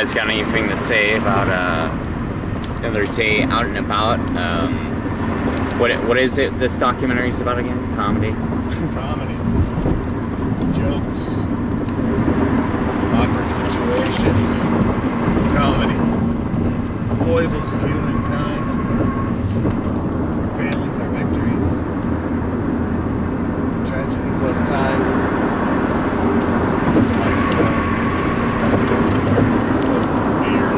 guys got anything to say about another day out and about? What is it this documentary is about again? Comedy? Comedy. Jokes. Awkward situations. Comedy. Foibles of humankind. Our failings, our victories. Tragedy plus time. Plus a microphone. Plus beer.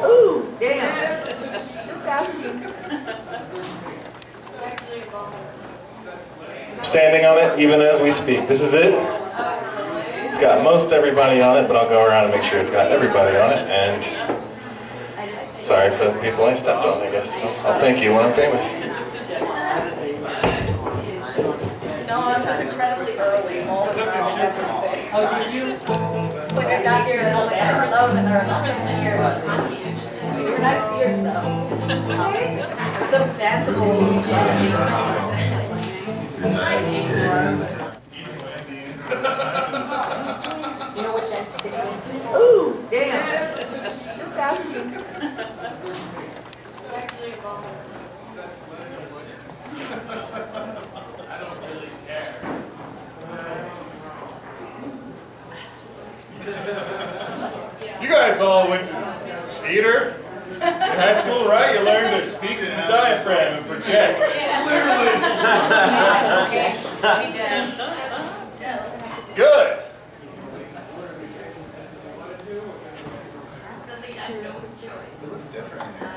Ooh, damn. Just asking. Standing on it even as we speak. This is it. It's got most everybody on it, but I'll go around and make sure it's got everybody on it. And sorry for the people I stepped on, I guess. I'll thank you when I'm famous. No, I was incredibly early. All the time, everything. Oh, did you? It's like I got here and I was like, hello, and there were years. You were nice years though. Some fanciful. Do you know which end to sit into? Ooh, damn. Just asking. You guys all went to theater in high school, right? You learned to speak in the diaphragm and project. Clearly. Good. It was different in here.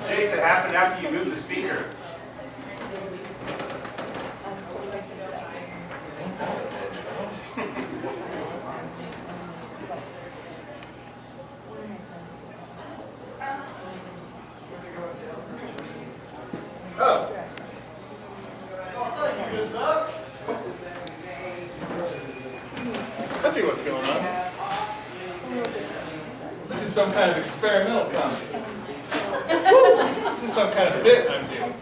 Jason, happened after you moved the speaker. Oh. Good stuff. I see what's going on. This is some kind of experimental comedy. This is some kind of bit I'm doing.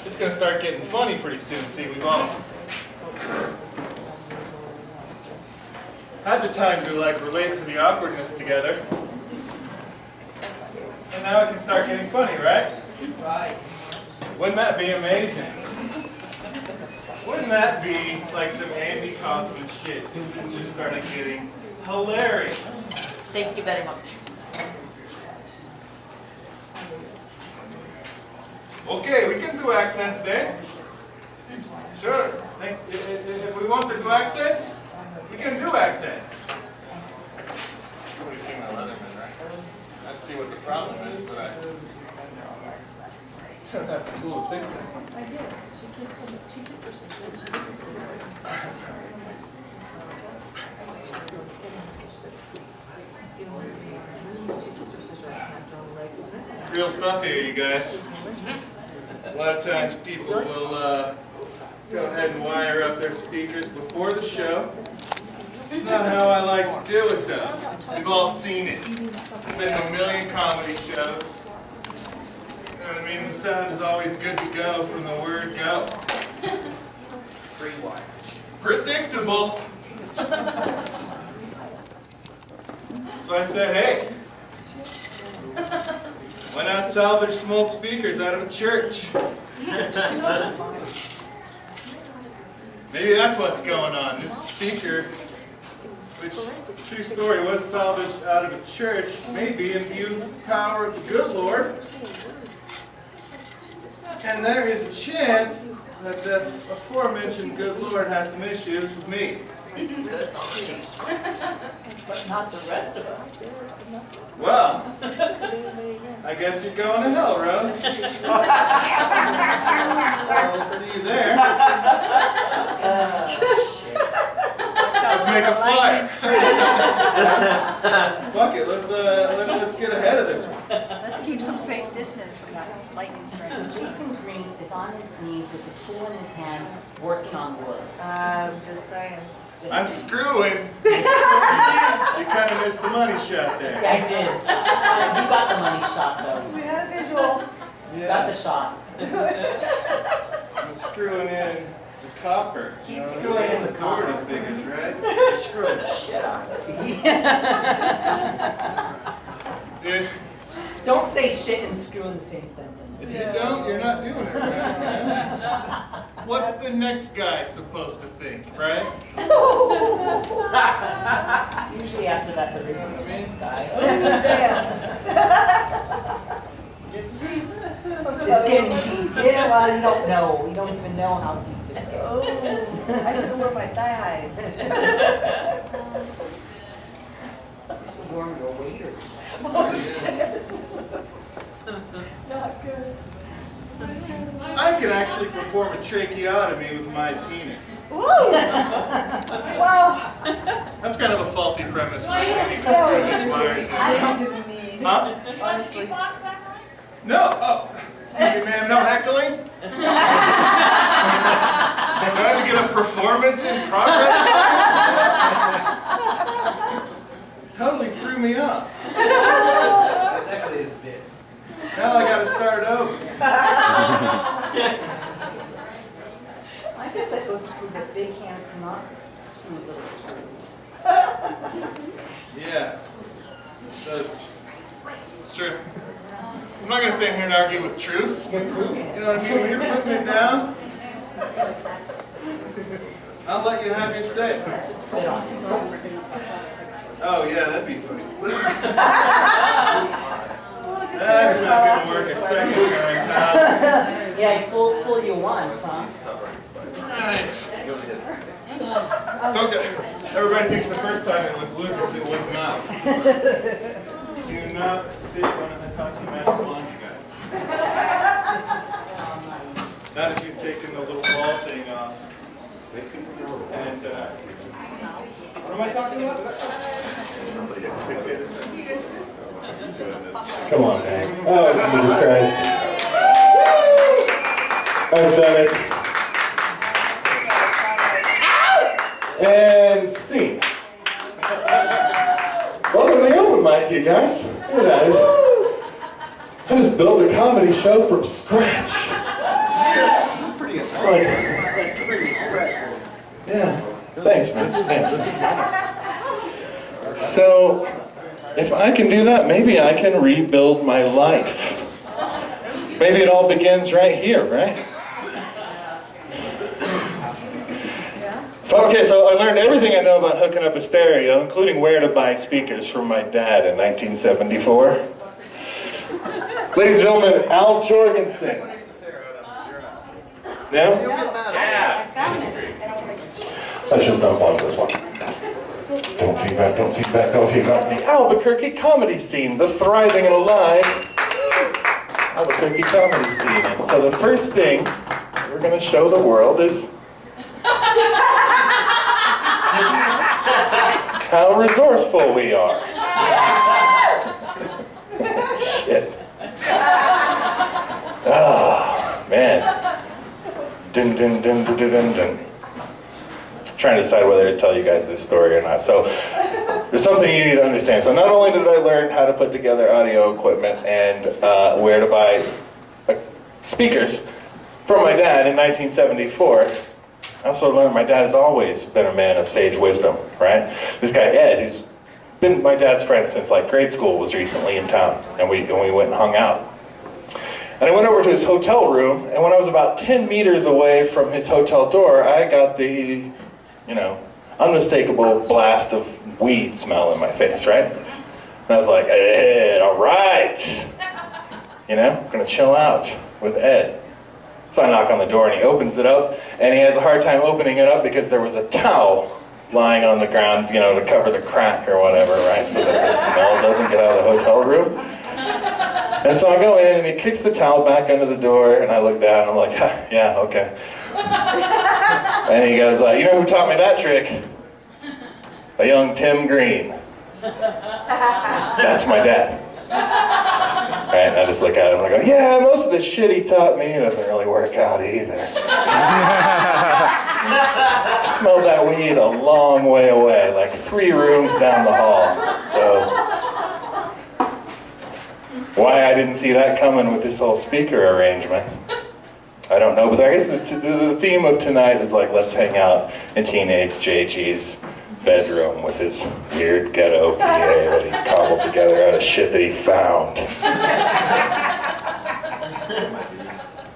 It's going to start getting funny pretty soon. See, we've all had the time to relate to the awkwardness together. And now it can start getting funny, right? Right. Wouldn't that be amazing? Wouldn't that be like some Andy Kaufman shit? This just started getting hilarious. Thank you very much. Okay, we can do accents then. Sure. If we want to do accents, we can do accents. Nobody's seen my Leatherman, right? I see what the problem is, but I don't have the tool to fix it. I did. She keeps her It's real stuff here, you guys. A lot of times people will go ahead and wire up their speakers before the show. It's not how I like to do it, though. We've all seen it. It's been to a million comedy shows. You know what I mean? The sound is always good to go from the word go. Predictable. So I said, hey, why not salvage some old speakers out of a church? Maybe that's what's going on. This speaker, which, true story, was salvaged out of a church, maybe imbued with the power of the good Lord. And there is a chance that the aforementioned good Lord has some issues with me. But not the rest of us. Well, I guess you're going to hell, Rose. I'll see you there. Let's make a flyer. Fuck it, let's get ahead of this one. Let's keep some safe distance with that lightning strike. So Jason Green is on his knees with a tool in his hand, working on wood. Just saying. I'm screwing. You kind of missed the money shot there. Yeah, I did. You got the money shot though. We had a visual. You got the shot. I'm screwing in the copper. Keep screwing in the copper. 40 figures, right? You're screwing the shit out of it. If, Don't say shit and screw in the same sentence. if you don't, you're not doing it right, man. What's the next guy supposed to think, right? Usually after that, there is the next guy. It's getting deep. Yeah, well, you don't know. You don't even know how deep it's getting. Oh, I should have worn my thigh highs. You should warm your waiters. Not good. I can actually perform a tracheotomy with my penis. Woo! Wow. That's kind of a faulty premise, but I think it's Scrooge Myers. I didn't need. Huh? Honestly. No. Oh, excuse me, ma'am. No heckling. Do I have to get a performance in progress? Totally threw me off. Exactly his bit. Now I got to start over. I guess I supposed to screw the big hands, not screw little screws. Yeah. It's true. I'm not going to stand here and argue with truth. You're proving You it. know what I mean? When you're putting it down, I'll let you have your say. Just spit on it. Oh, yeah, that'd be funny. That's not going to work a second time, pal. Yeah, fool you once, huh? Alright. Don't get, everybody thinks the first time it was Lucas, it was not. Do not spit on an Hitachi Magic Wand, you guys. Not if you've taken the little ball thing off. And what am I talking about? Come on, man. Oh, Jesus Christ. I've done it. And scene. Welcome to the open mic, you guys. Look at that. I just built a comedy show from scratch. It's like, That's pretty impressive. yeah. Thanks, man. Thanks. So, if I can do that, maybe I can rebuild my life. Maybe it all begins right here, right? Okay, so I learned everything I know about hooking up a stereo, including where to buy speakers from my dad in 1974. Ladies and gentlemen, Al Jorgensen. No? Actually, I found it. And I was like, Let's just not pause this one. Don't feedback, don't feedback, don't feedback. The Albuquerque comedy scene, the thriving and alive Albuquerque comedy scene. And so the first thing we're going to show the world is how resourceful we are. Shit. Oh, man. Dun dun dun dun dun dun dun. Trying to decide whether to tell you guys this story or not. So there's something you need to understand. So not only did I learn how to put together audio equipment and where to buy speakers from my dad in 1974, I also learned my dad has always been a man of sage wisdom, right? This guy Ed, who's been my dad's friend since like grade school, was recently in town, and we went and hung out. And I went over to his hotel room, and when I was about 10 meters away from his hotel door, I got the, unmistakable blast of weed smell in my face, right? And I was like, hey, all right. I'm gonna chill out with Ed. So I knock on the door and he opens it up, and he has a hard time opening it up because there was a towel lying on the ground, you know, to cover the crack or whatever, right? So that the smell doesn't get out of the hotel room. And so I go in and he kicks the towel back under the door, and I look down and I'm like, yeah, okay. And he goes, you know who taught me that trick? A young Tim Green. That's my dad. Right, and I just look at him and I go, yeah, most of the shit he taught me doesn't really work out either. Smelled that weed a long way away, like 3 rooms down the hall. So, why I didn't see that coming with this whole speaker arrangement, I don't know. But I guess the theme of tonight is like, let's hang out in teenage JG's bedroom with his weird ghetto PA that he cobbled together out of shit that he found.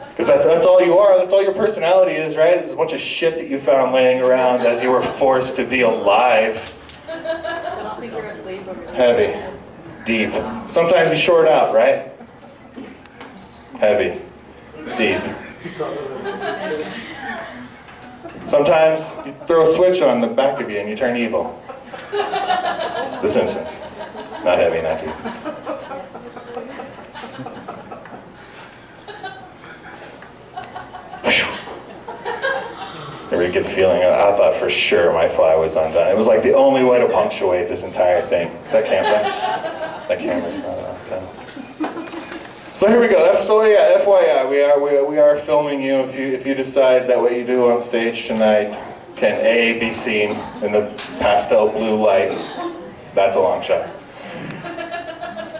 Because that's all you are, that's all your personality is, right? It's a bunch of shit that you found laying around as you were forced to be alive. Don't think you're asleep over there. Heavy, deep. Sometimes you short out, right? Heavy, deep. Sometimes you throw a switch on the back of you and you turn evil. The Simpsons. Not heavy, not deep. Ever get the feeling, I thought for sure my fly was undone. It was like the only way to punctuate this entire thing. Is that camera? That camera's not on, so here we go. So yeah, FYI, we are filming you. If you decide that what you do on stage tonight can A, be seen in the pastel blue light, that's a long shot.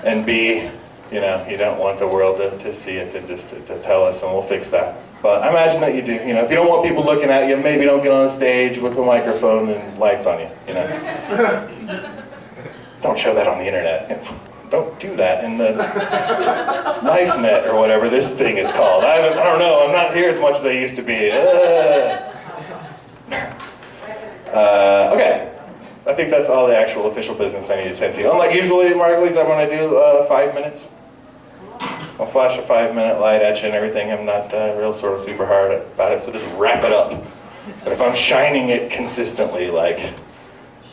And B, you know, you don't want the world to see it and just to tell us, and we'll fix that. But I imagine that you do. You know, if you don't want people looking at you, maybe don't get on the stage with a microphone and lights on you. You know, don't show that on the internet. Don't do that in the LifeNet or whatever this thing is called. I don't know. I'm not here as much as I used to be. Okay. I think that's all the actual official business I need to tend to. Unlike usually at Margulies, I'm going to do 5 minutes. I'll flash a 5-minute light at you and everything. I'm not real sort of super hard about it, so just wrap it up. But if I'm shining it consistently, like,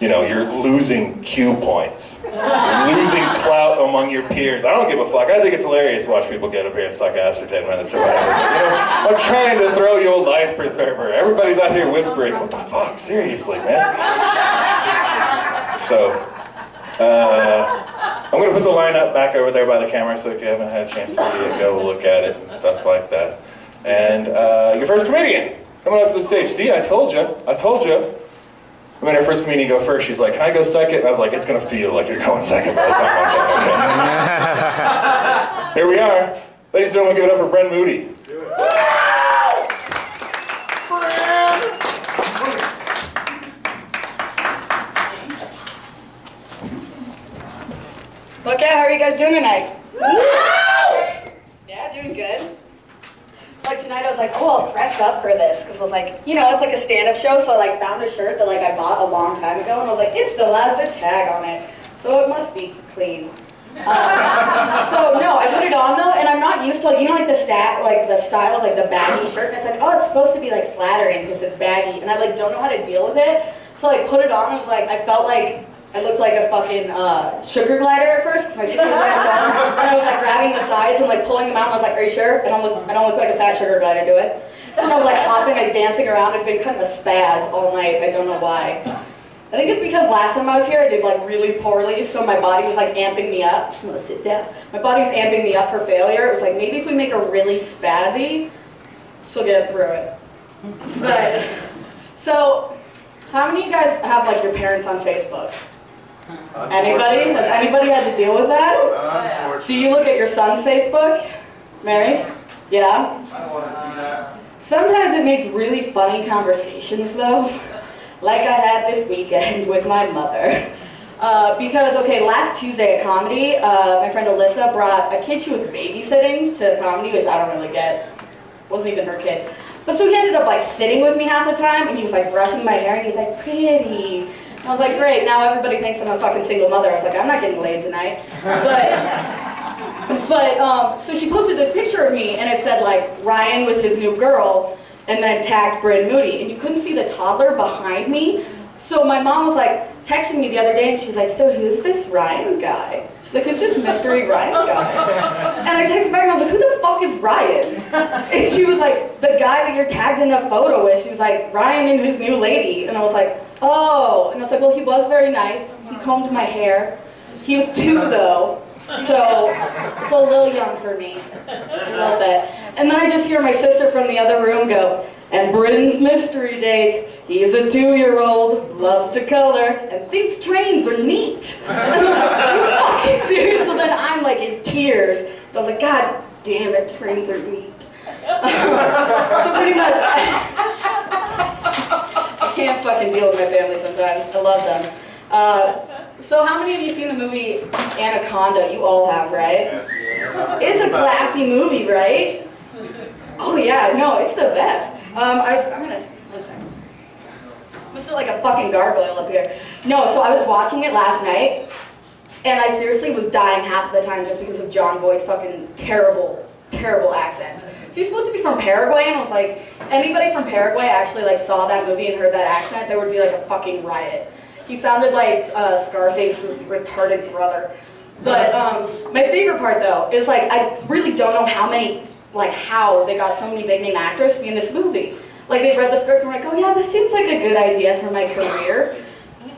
you know, you're losing cue points. You're losing clout among your peers. I don't give a fuck. I think it's hilarious to watch people get up here and suck ass for 10 minutes or whatever. But, you know, I'm trying to throw you a life preserver. Everybody's out here whispering, what the fuck? Seriously, man. So, I'm going to put the lineup back over there by the camera, so if you haven't had a chance to see it, go look at it and stuff like that. And your first comedian coming up to the stage. See, I told you. I mean, our first comedian go first. She's like, can I go second? And I was like, it's going to feel like you're going second by the time I'm okay. Here we are. Ladies and gentlemen, give it up for Bren Moody. Okay, how are you guys doing tonight? Yeah, doing good. Like tonight I was like, oh, I'll dress up for this. Because I was like, you know, it's like a stand-up show, so I like found a shirt that like I bought a long time ago, and I was like, it still has the tag on it. So it must be clean. So no, I put it on though, and I'm not used to, you know, like the style of like the baggy shirt, and it's like, oh, it's supposed to be like flattering because it's baggy, and I like don't know how to deal with it. So I like put it on, and it was like, I felt like I looked like a fucking sugar glider at first, because my sister was on the phone, and I was like grabbing the sides and like pulling them out, and I was like, are you sure? I don't look like a fat sugar glider, do it? So I was like hopping, like dancing around. I've been kind of a spaz all night. I don't know why. I think it's because last time I was here, I did like really poorly, so my body was like amping me up. I'm gonna sit down. My body's amping me up for failure. It was like, maybe if we make her really spazzy, she'll get through it. But, so, how many of you guys have like your parents on Facebook? Anybody? Has anybody had to deal with that? Do you look at your son's Facebook? Mary? Yeah? I don't want to see that. Sometimes it makes really funny conversations though. Like I had this weekend with my mother. Because, okay, last Tuesday at comedy, my friend Alyssa brought a kid she was babysitting to comedy, which I don't really get. Wasn't even her kid. So he ended up like sitting with me half the time, and he was like brushing my hair, and he's like, pretty. And I was like, great, now everybody thinks I'm a fucking single mother. I was like, I'm not getting laid tonight. But, so she posted this picture of me, and it said, like, Ryan with his new girl, and then tagged Bryn Moody. And you couldn't see the toddler behind me. So my mom was, like, texting me the other day, and she was like, so who's this Ryan guy? She's like, who's this mystery Ryan guy? And I texted back, and I was like, who the fuck is Ryan? And she was like, the guy that you're tagged in the photo with. She was like, Ryan and his new lady. And I was like, oh. And I was like, well, he was very nice. He combed my hair. He was 2, though. So it's a little young for me, a little bit. And then I just hear my sister from the other room go, and Bryn's mystery date, he's a 2-year-old, loves to color, and thinks trains are neat. And I was like, are you fucking serious? So then I'm like in tears. And I was like, God damn it, trains are neat. So pretty much, I can't fucking deal with my family sometimes. I love them. So how many of you seen the movie Anaconda? You all have, right? It's a classy movie, right? Oh yeah, no, it's the best. I'm gonna sit like a fucking gargoyle up here. No, so I was watching it last night, and I seriously was dying half of the time just because of John Voight's fucking terrible accent. So he's supposed to be from Paraguay, and I was like, anybody from Paraguay actually like saw that movie and heard that accent, there would be like a fucking riot. He sounded like Scarface's retarded brother. But my favorite part though is like I really don't know how they got so many big name actors to be in this movie. Like they read the script and were like, oh yeah, this seems like a good idea for my career.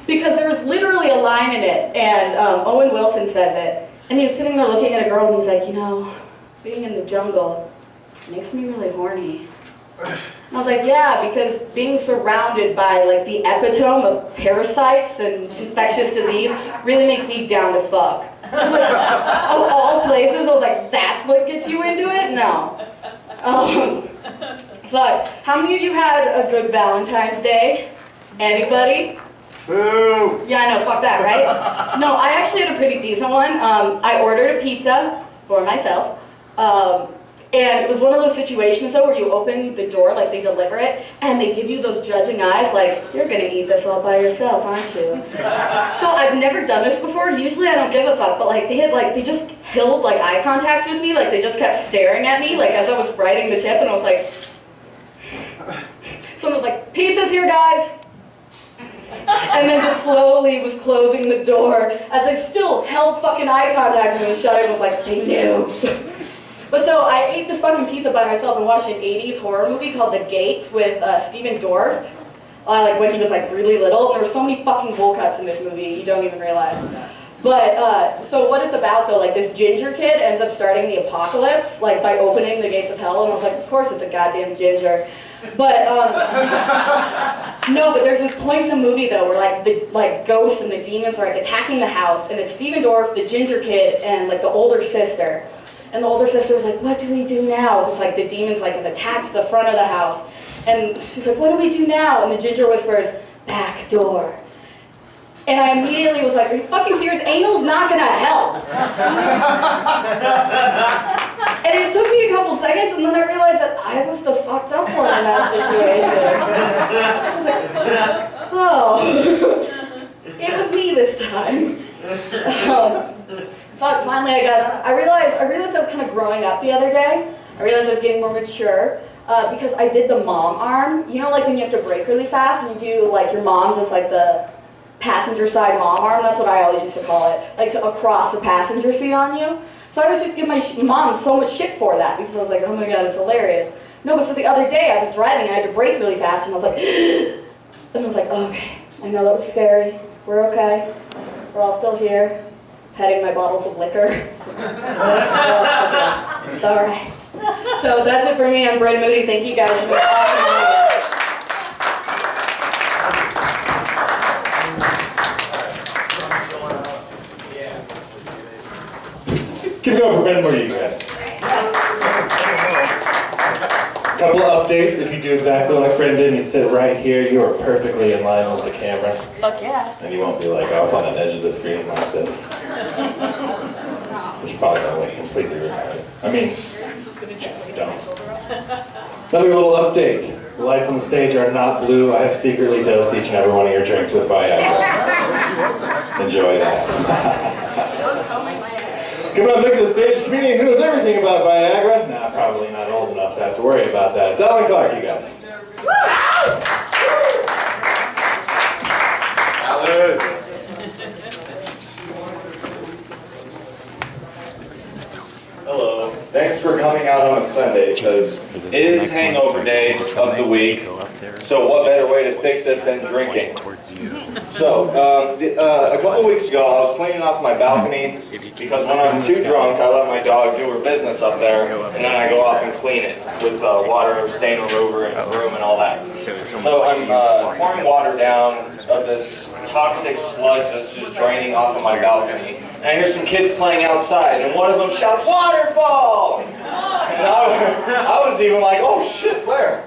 Because there was literally a line in it, and Owen Wilson says it, and he's sitting there looking at a girl and he's like, you know, being in the jungle makes me really horny. And I was like, yeah, because being surrounded by like the epitome of parasites and infectious disease really makes me down to fuck. I was like, of all places, I was like, that's what gets you into it? No. But how many of you had a good Valentine's Day? Anybody? Boo! Yeah, I know, fuck that, right? No, I actually had a pretty decent one. I ordered a pizza for myself. And it was one of those situations though where you open the door, like they deliver it, and they give you those judging eyes like, you're gonna eat this all by yourself, aren't you? So I've never done this before. Usually I don't give a fuck, but like they just held like eye contact with me, like they just kept staring at me, like as I was writing the tip, and I was like, someone was like, pizza's here, guys. And then just slowly was closing the door as I still held fucking eye contact with me and shut it and was like, they knew. But so I ate this fucking pizza by myself and watched an 80s horror movie called The Gates with Stephen Dorff, like when he was like really little. And there were so many fucking bowl cuts in this movie, you don't even realize. But, so what it's about though, like this ginger kid ends up starting the apocalypse, like by opening the gates of hell, and I was like, of course it's a goddamn ginger. But, no, but there's this point in the movie though where like the ghosts and the demons are like attacking the house, and it's Stephen Dorff, the ginger kid, and like the older sister. And the older sister was like, what do we do now? Because like the demons like have attacked the front of the house. And she's like, what do we do now? And the ginger whispers, back door. And I immediately was like, are you fucking serious? Anal's not gonna help. And it took me a couple seconds, and then I realized that I was the fucked up one in that situation. I was like, oh, it was me this time. Finally, I realized I was kind of growing up the other day. I realized I was getting more mature because I did the mom arm. You know, like when you have to brake really fast and you do like your mom does like the passenger side mom arm. That's what I always used to call it, like to across the passenger seat on you. So I was just giving my mom so much shit for that because I was like, oh my god, it's hilarious. No, but so the other day I was driving and I had to brake really fast and I was like, and I was like, oh, okay, I know that was scary. We're okay. We're all still here. Petting my bottles of liquor. It's all right. So that's it for me. I'm Bryn Moody. Thank you guys for Keep going for Bryn Moody, you guys. Couple of updates. If you do exactly like Bryn did and you sit right here, you are perfectly in line with the camera. Fuck yeah. And you won't be like off on an edge of the screen like this. Which probably don't look completely retarded. I mean, you don't. Another little update. The lights on the stage are not blue. I have secretly dosed each and every one of your drinks with Viagra. Enjoy that. Coming up next to the stage, a comedian who knows everything about Viagra. Nah, probably not old enough to have to worry about that. It's Alan Clark, you guys. Alan. Hello. Thanks for coming out on a Sunday, because it is hangover day of the week. So what better way to fix it than drinking? So, a couple weeks ago, I was cleaning off my balcony because when I'm too drunk, I let my dog do her business up there, and then I go off and clean it with water, stain remover, and broom and all that. So I'm pouring water down of this toxic sludge that's just draining off of my balcony. And I hear some kids playing outside, and one of them shouts, "Waterfall!" And I was even like, "Oh shit, Blair."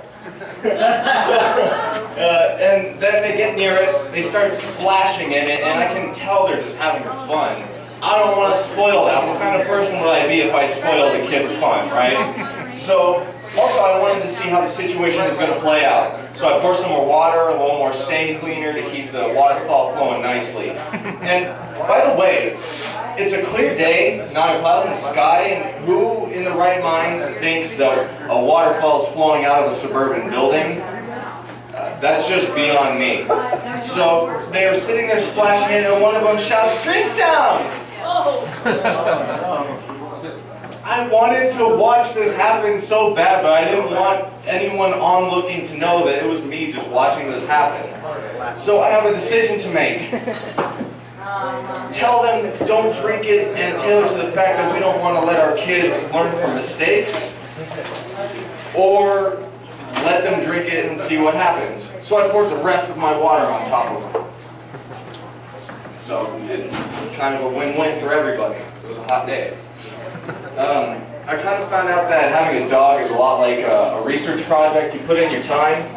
And then they get near it, they start splashing in it, and I can tell they're just having fun. I don't want to spoil that. What kind of person would I be if I spoiled the kids' fun, right? So, also I wanted to see how the situation is going to play out. So I pour some more water, a little more stain cleaner to keep the waterfall flowing nicely. And by the way, it's a clear day, not a cloud in the sky, and who in the right minds thinks that a waterfall is flowing out of a suburban building? That's just beyond me. So they are sitting there splashing in, and one of them shouts, "Drink some!" I wanted to watch this happen so bad, but I didn't want anyone onlooking to know that it was me just watching this happen. So I have a decision to make. Tell them don't drink it and tailor to the fact that we don't want to let our kids learn from mistakes, or let them drink it and see what happens. So I poured the rest of my water on top of it. So it's kind of a win-win for everybody. It was a hot day. I kind of found out that having a dog is a lot like a research project. You put in your time,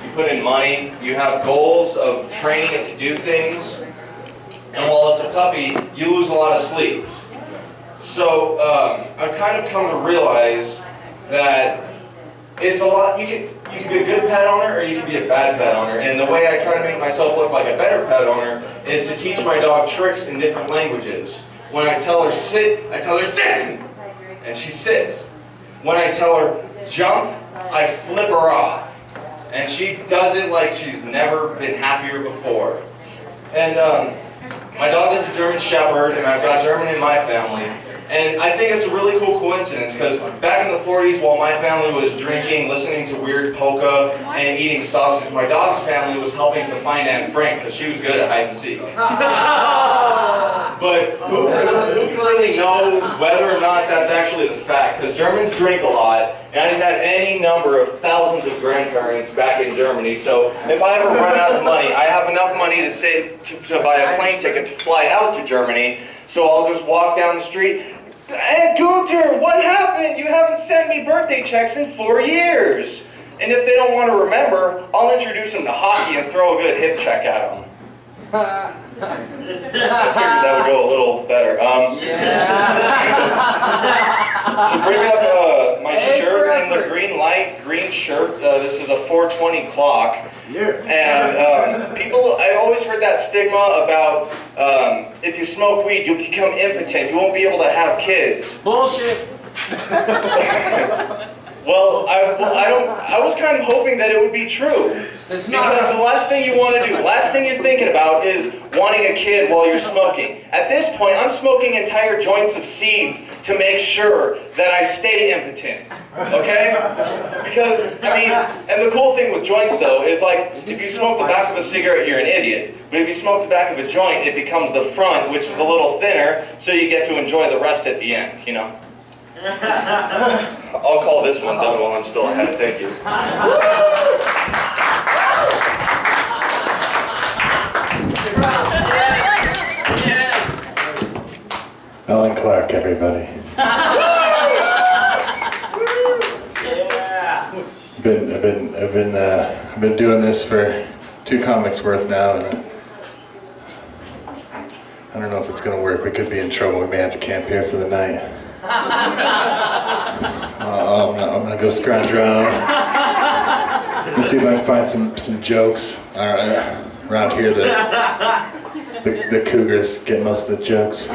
you put in money, you have goals of training it to do things, and while it's a puppy, you lose a lot of sleep. So I've kind of come to realize that it's a lot. You can be a good pet owner, or you can be a bad pet owner. And the way I try to make myself look like a better pet owner is to teach my dog tricks in different languages. When I tell her sit, I tell her sit, and she sits. When I tell her jump, I flip her off, and she does it like she's never been happier before. And my dog is a German Shepherd, and I've got German in my family. And I think it's a really cool coincidence, because back in the 40s, while my family was drinking, listening to weird polka, and eating sausage, my dog's family was helping to find Anne Frank, because she was good at hide and seek. But who can really know whether or not that's actually the fact? Because Germans drink a lot, and I have any number of thousands of grandparents back in Germany, so if I ever run out of money, I have enough money to save to buy a plane ticket to fly out to Germany, so I'll just walk down the street. "Aunt Gunther, what happened? You haven't sent me birthday checks in 4 years." And if they don't want to remember, I'll introduce them to hockey and throw a good hip check at them. I figured that would go a little better. To bring up my shirt in the green shirt, this is a 420 clock. And people, I always heard that stigma about if you smoke weed, you'll become impotent. You won't be able to have kids. Bullshit. Well, I was kind of hoping that it would be true. Because the last thing you want to do, last thing you're thinking about is wanting a kid while you're smoking. At this point, I'm smoking entire joints of seeds to make sure that I stay impotent. Okay? Because, I mean, and the cool thing with joints though is like, if you smoke the back of a cigarette, you're an idiot. But if you smoke the back of a joint, it becomes the front, which is a little thinner, so you get to enjoy the rest at the end, you know? I'll call this one done while I'm still ahead. Thank you. Alan Clark, everybody. I've been doing this for 2 comics worth now, and I don't know if it's gonna work. We could be in trouble. We may have to camp here for the night. I'm gonna go scrounge around. Let's see if I can find some jokes around here. The Cougars get most of the jokes.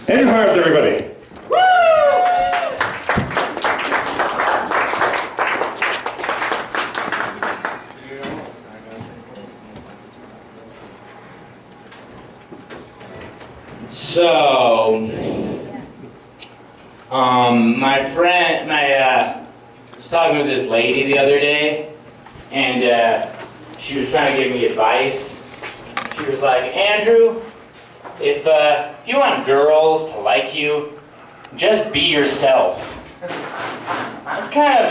Andrew Harms, everybody. So, I was talking with this lady the other day, and she was trying to give me advice. She was like, Andrew, if you want girls to like you, just be yourself. It's kind of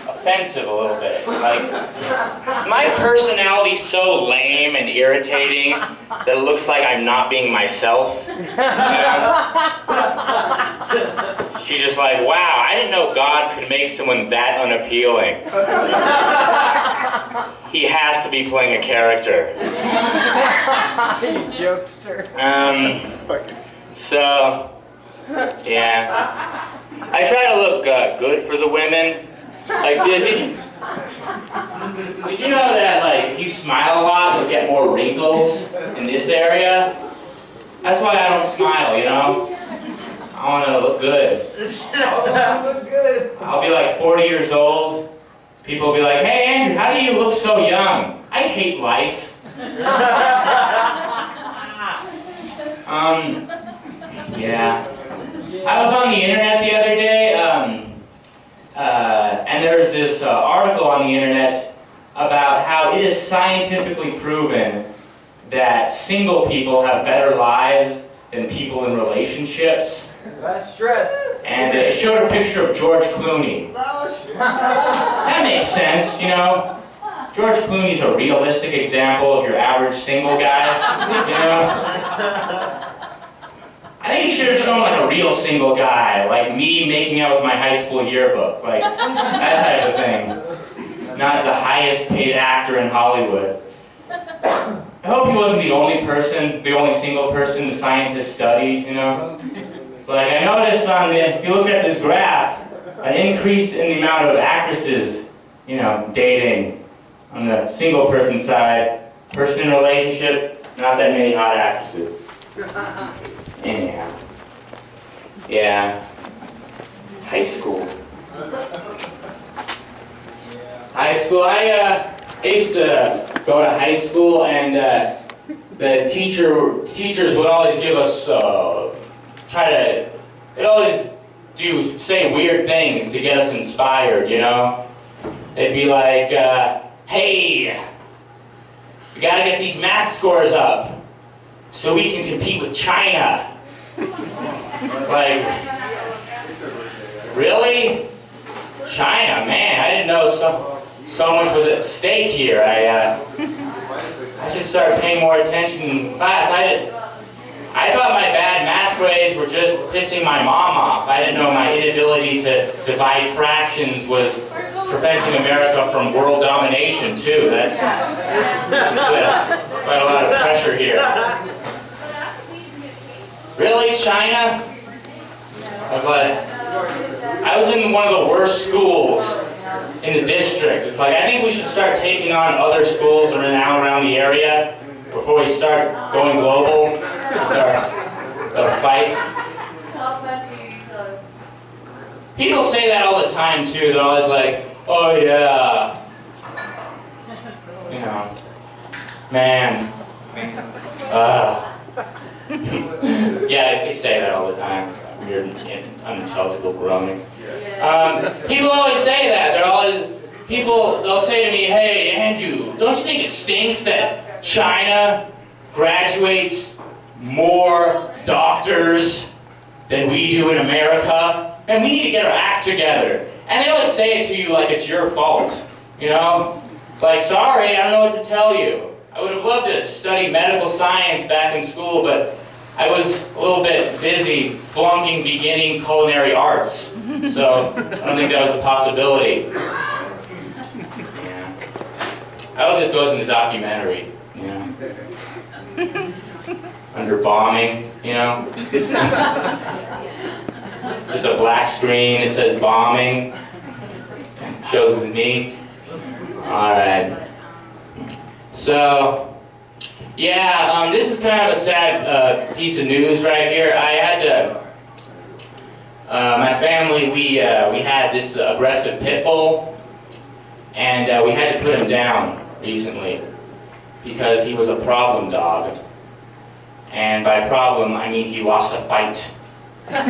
offensive a little bit. Like, my personality's so lame and irritating that it looks like I'm not being myself. She's just like, wow, I didn't know God could make someone that unappealing. He has to be playing a character. You jokester. So, yeah. I try to look good for the women. Like, did you know that, like, if you smile a lot, you'll get more wrinkles in this area? That's why I don't smile, you know? I want to look good. I'll be like 40 years old. People will be like, hey, Andrew, how do you look so young? I hate life. Yeah. I was on the internet the other day, and there's this article on the internet about how it is scientifically proven that single people have better lives than people in relationships. That's stress. And it showed a picture of George Clooney. That makes sense, you know? George Clooney's a realistic example of your average single guy, you know? I think you should have shown like a real single guy, like me making out with my high school yearbook, like that type of thing. Not the highest paid actor in Hollywood. I hope he wasn't the only single person the scientists studied, you know? It's like, I noticed if you look at this graph, an increase in the amount of actresses, you know, dating on the single person side. Person in a relationship, not that many hot actresses. Anyhow. Yeah. High school. High school, I used to go to high school, and the teachers would always give us, they'd always say weird things to get us inspired, you know? They'd be like, hey, we gotta get these math scores up so we can compete with China. Like, really? China, man, I didn't know so much was at stake here. I should start paying more attention in class. I thought my bad math grades were just pissing my mom off. I didn't know my inability to divide fractions was preventing America from world domination, too. That's quite a lot of pressure here. Really, China? I was in one of the worst schools in the district. It's like, I think we should start taking on other schools around the area before we start going global with our fight. People say that all the time, too. They're always like, oh, yeah. You know, man. Yeah, they say that all the time. Weird and unintelligible groaning. People always say that. They'll say to me, hey, Andrew, don't you think it stinks that China graduates more doctors than we do in America? And we need to get our act together. And they always say it to you like it's your fault, you know? It's like, sorry, I don't know what to tell you. I would have loved to study medical science back in school, but I was a little bit busy flunking beginning culinary arts. So I don't think that was a possibility. Yeah. I hope this goes in the documentary, you know? Under bombing, you know? Just a black screen, it says bombing. Shows the knee. Alright. So, Yeah, this is kind of a sad piece of news right here. I had to, my family, we had this aggressive pit bull, and we had to put him down recently because he was a problem dog. And by problem, I mean he lost a fight. That's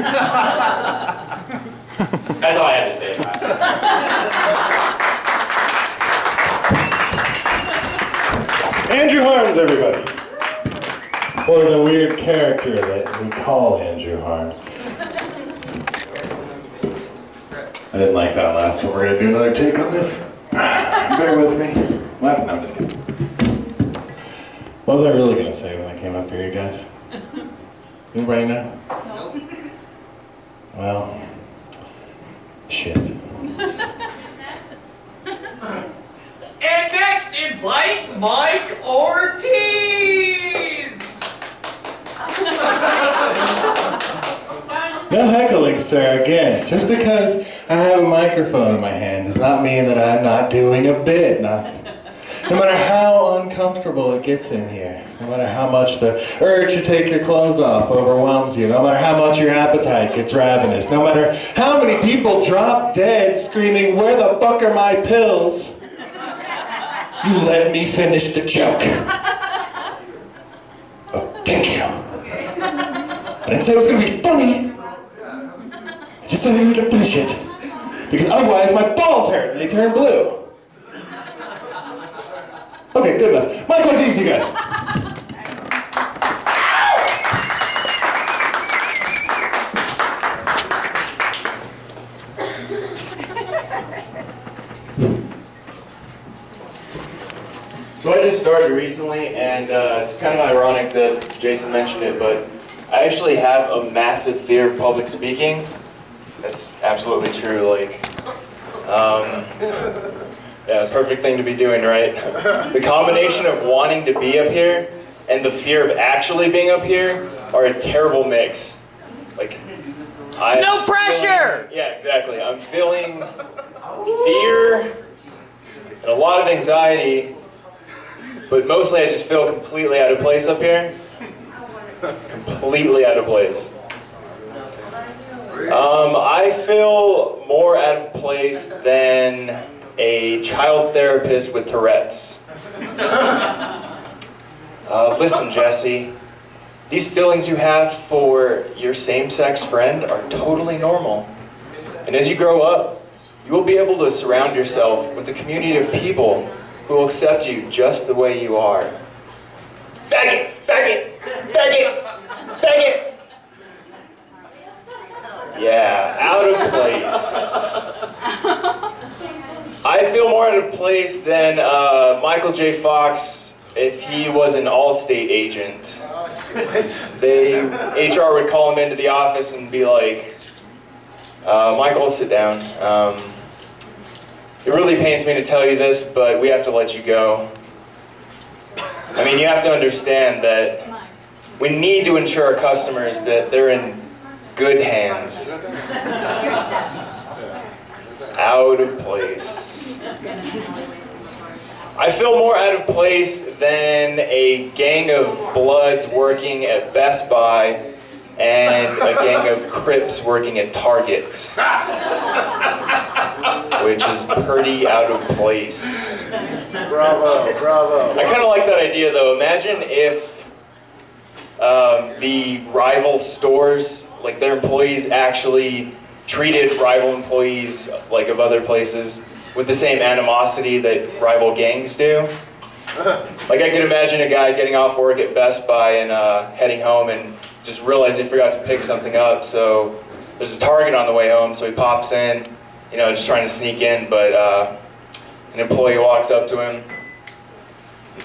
all I have to say about it. Andrew Harms, everybody. Or the weird character that we call Andrew Harms. I didn't like that last one. We're gonna do another take on this. Bear with me. What? No, I'm just kidding. What was I really gonna say when I came up here, you guys? Anybody know? No. Well, shit. And next, invite Mike Ortiz! No heckling, sir, again. Just because I have a microphone in my hand does not mean that I'm not doing a bit. No matter how uncomfortable it gets in here, no matter how much the urge to take your clothes off overwhelms you, no matter how much your appetite gets ravenous, no matter how many people drop dead screaming, "Where the fuck are my pills?" You let me finish the joke. Oh, thank you. I didn't say it was gonna be funny. I just said I needed to finish it. Because otherwise my balls hurt and they turn blue. Okay, good enough. Mike Ortiz, you guys. So I just started recently, and it's kind of ironic that Jason mentioned it, but I actually have a massive fear of public speaking. That's absolutely true. Like, yeah, perfect thing to be doing, right? The combination of wanting to be up here and the fear of actually being up here are a terrible mix. Like, No pressure! Yeah, exactly. I'm feeling fear and a lot of anxiety, but mostly I just feel completely out of place up here. Completely out of place. I feel more out of place than a child therapist with Tourette's. Listen, Jesse, these feelings you have for your same-sex friend are totally normal. And as you grow up, you will be able to surround yourself with a community of people who will accept you just the way you are. Faggot! Faggot! Faggot! Faggot! Yeah, out of place. I feel more out of place than Michael J. Fox if he was an Allstate agent. HR would call him into the office and be like, Michael, sit down. It really pains me to tell you this, but we have to let you go. I mean, you have to understand that we need to ensure our customers that they're in good hands. Out of place. I feel more out of place than a gang of Bloods working at Best Buy and a gang of Crips working at Target. Which is pretty out of place. Bravo, bravo. I kind of like that idea though. Imagine if the rival stores, like their employees actually treated rival employees like of other places with the same animosity that rival gangs do. Like I could imagine a guy getting off work at Best Buy and heading home and just realized he forgot to pick something up, so there's a Target on the way home, so he pops in, you know, just trying to sneak in, but an employee walks up to him,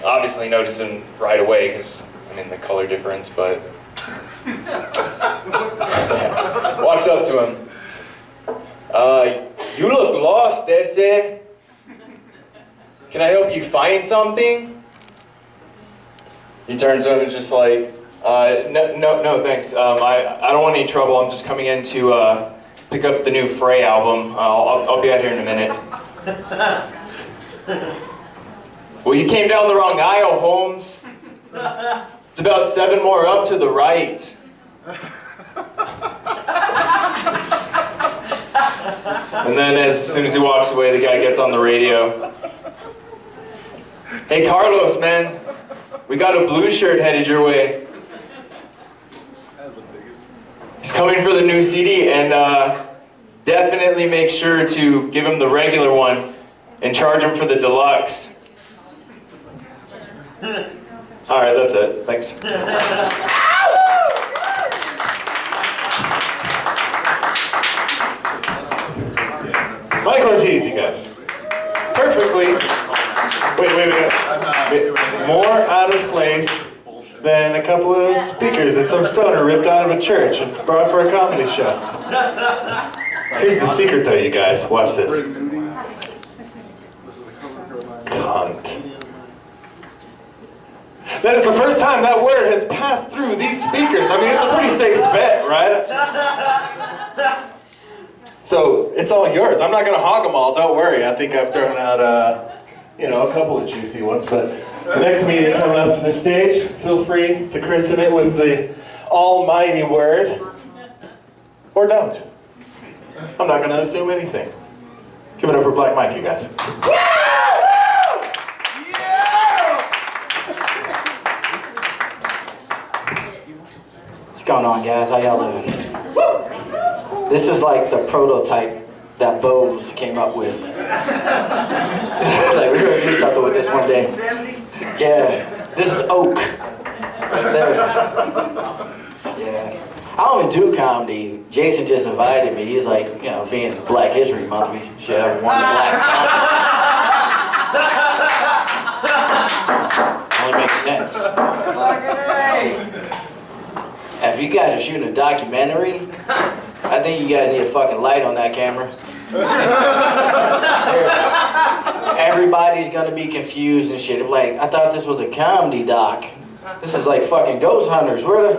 obviously noticed him right away because, I mean, the color difference, but yeah. Walks up to him. You look lost, Ese. Can I help you find something? He turns to him and just like, no, thanks. I don't want any trouble. I'm just coming in to pick up the new Frey album. I'll be out here in a minute. Well, you came down the wrong aisle, Holmes. It's about 7 more up to the right. And then as soon as he walks away, the guy gets on the radio. Hey Carlos, man, we got a blue shirt headed your way. He's coming for the new CD, and definitely make sure to give him the regular one and charge him for the deluxe. All right, that's it. Thanks. Mike Ortiz, you guys. Perfectly. Wait. More out of place than a couple of speakers that some stoner ripped out of a church and brought for a comedy show. Here's the secret though, you guys. Watch this. Cunt. That is the first time that word has passed through these speakers. I mean, it's a pretty safe bet, right? So, it's all yours. I'm not going to hog them all, don't worry. I think I've thrown out, a couple of juicy ones. But the next comedian coming up to the stage, feel free to christen it with the almighty word. Or don't. I'm not going to assume anything. Give it up for Black Mike, you guys. What's going on, guys? How y'all living? This is like the prototype that Bose came up with. Like, we're gonna do something with this one day. Yeah, this is oak. Right there. Yeah. I don't even do comedy. Jason just invited me. He's like, being Black History Month, we should have one black comedy. Only makes sense. If you guys are shooting a documentary, I think you guys need a fucking light on that camera. Everybody's gonna be confused and shit. Like, I thought this was a comedy doc. This is like fucking Ghost Hunters. Where the...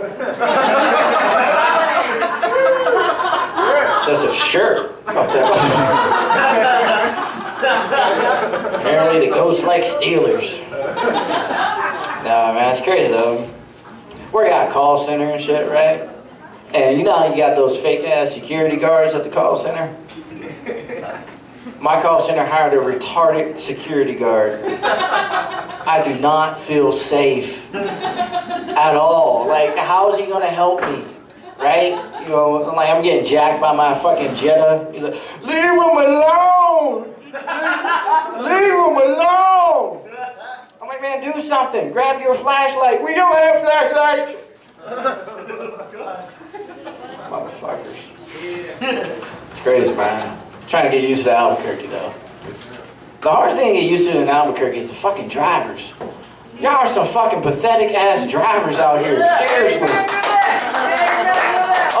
Just a shirt. Apparently the ghosts like Steelers. Nah, man, it's crazy though. We got a call center and shit, right? And you know how you got those fake ass security guards at the call center? My call center hired a retarded security guard. I do not feel safe at all. Like, how is he gonna help me? Right? Like I'm getting jacked by my fucking Jetta. He's like, leave him alone! Leave him alone! I'm like, man, do something. Grab your flashlight. We don't have flashlights. Motherfuckers. It's crazy, man. I'm trying to get used to Albuquerque, though. The hardest thing to get used to in Albuquerque is the fucking drivers. Y'all are some fucking pathetic ass drivers out here. Seriously.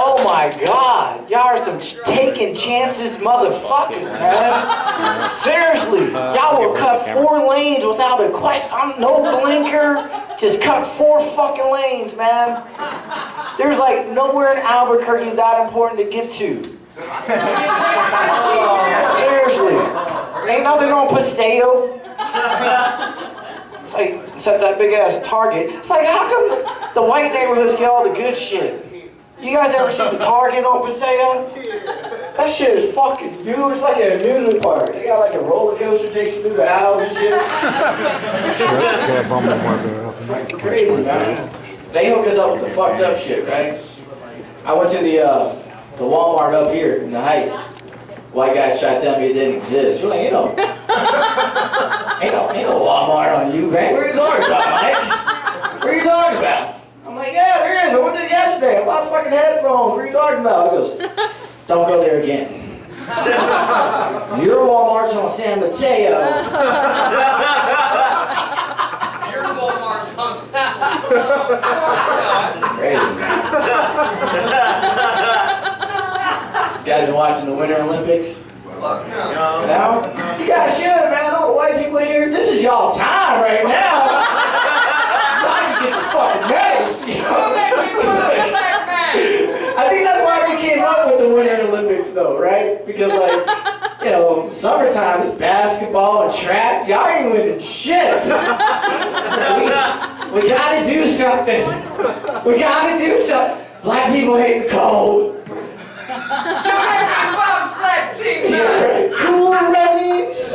Oh my God. Y'all are some taking chances motherfuckers, man. Seriously. Y'all will cut 4 lanes without a question. No blinker. Just cut 4 fucking lanes, man. There's like nowhere in Albuquerque that important to get to. Seriously. Ain't nothing on Paseo. It's like, except that big ass Target. It's like, how come the white neighborhoods get all the good shit? You guys ever seen the Target on Paseo? That shit is fucking new. It's like an amusement park. They got like a roller coaster takes you through the aisles and shit. Crazy, man. They hook us up with the fucked up shit, right? I went to the Walmart up here in the Heights. White guy tried to tell me it didn't exist. You're like, ain't no Walmart on you, man. What are you talking about, Mike? What are you talking about? I'm like, yeah, there is. I went there yesterday. I bought fucking headphones. What are you talking about? He goes, don't go there again. Your Walmart's on San Mateo. Your Walmart's on San Crazy, man. You guys been watching the Winter Olympics? Fuck no. No? You guys should, man. All the white people here. This is y'all time right now. Y'all can get some fucking medals. I think that's why they came up with the Winter Olympics, though, right? Because, like, summertime is basketball and track. Y'all ain't winning shit. We gotta do something. We gotta do something. Black people hate the cold. Bobsled team, man. Cool runnings.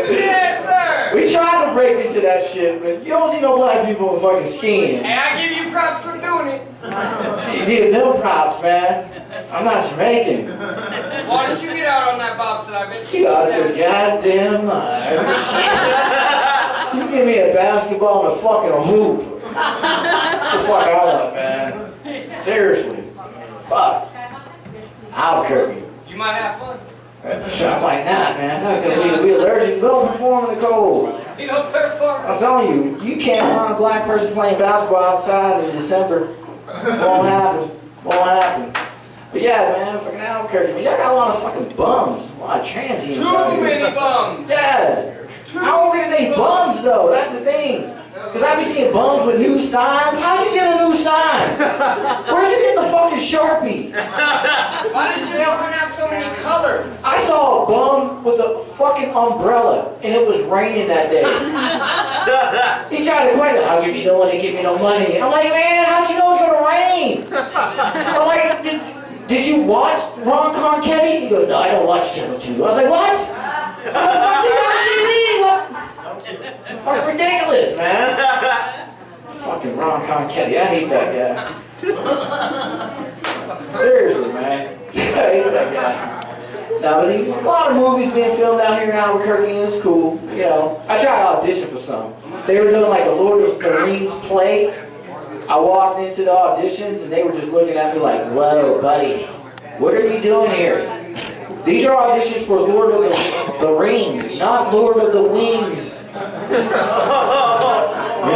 Yes, sir. We tried to break into that shit, but you don't see no black people in fucking skiing. Hey, I give you props for doing it. You give them props, man. I'm not Jamaican. Why don't you get out on that bobsled? I bet You out your goddamn mind. You give me a basketball and a fucking hoop. That's the fuck I want, man. Seriously. Fuck. Albuquerque. you might have fun. I'm like, nah, man. I'm not gonna be allergic. We don't perform in the cold. You know, perform. I'm telling you, you can't find a black person playing basketball outside in December. Won't happen. Won't happen. But yeah, man, fucking Albuquerque. But y'all got a lot of fucking bums. A lot of transients out Too here. many bums. Yeah. I don't think they bums though. That's the thing. Cause I be seeing bums with new signs. How'd you get a new sign? Where'd you get the fucking Sharpie? Why does your sign have so many colors? I saw a bum with a fucking umbrella and it was raining that day. He tried to quit it. How give me no money, give me no money. I'm like, man, how'd you know it was gonna rain? I'm like, did you watch Ron Conchetti? He goes, no, I don't watch Channel 2. I was like, what? How the fuck do you have TV? What? Fucking ridiculous, man. Fucking Ron Conchetti. I hate that guy. Seriously, man. I hate that guy. No, but a lot of movies being filmed out here in Albuquerque, and it's cool. You know, I tried to audition for some. They were doing like a Lord of the Rings play. I walked into the auditions, and they were just looking at me like, whoa, buddy, what are you doing here? These are auditions for Lord of the Rings, not Lord of the Wings. There's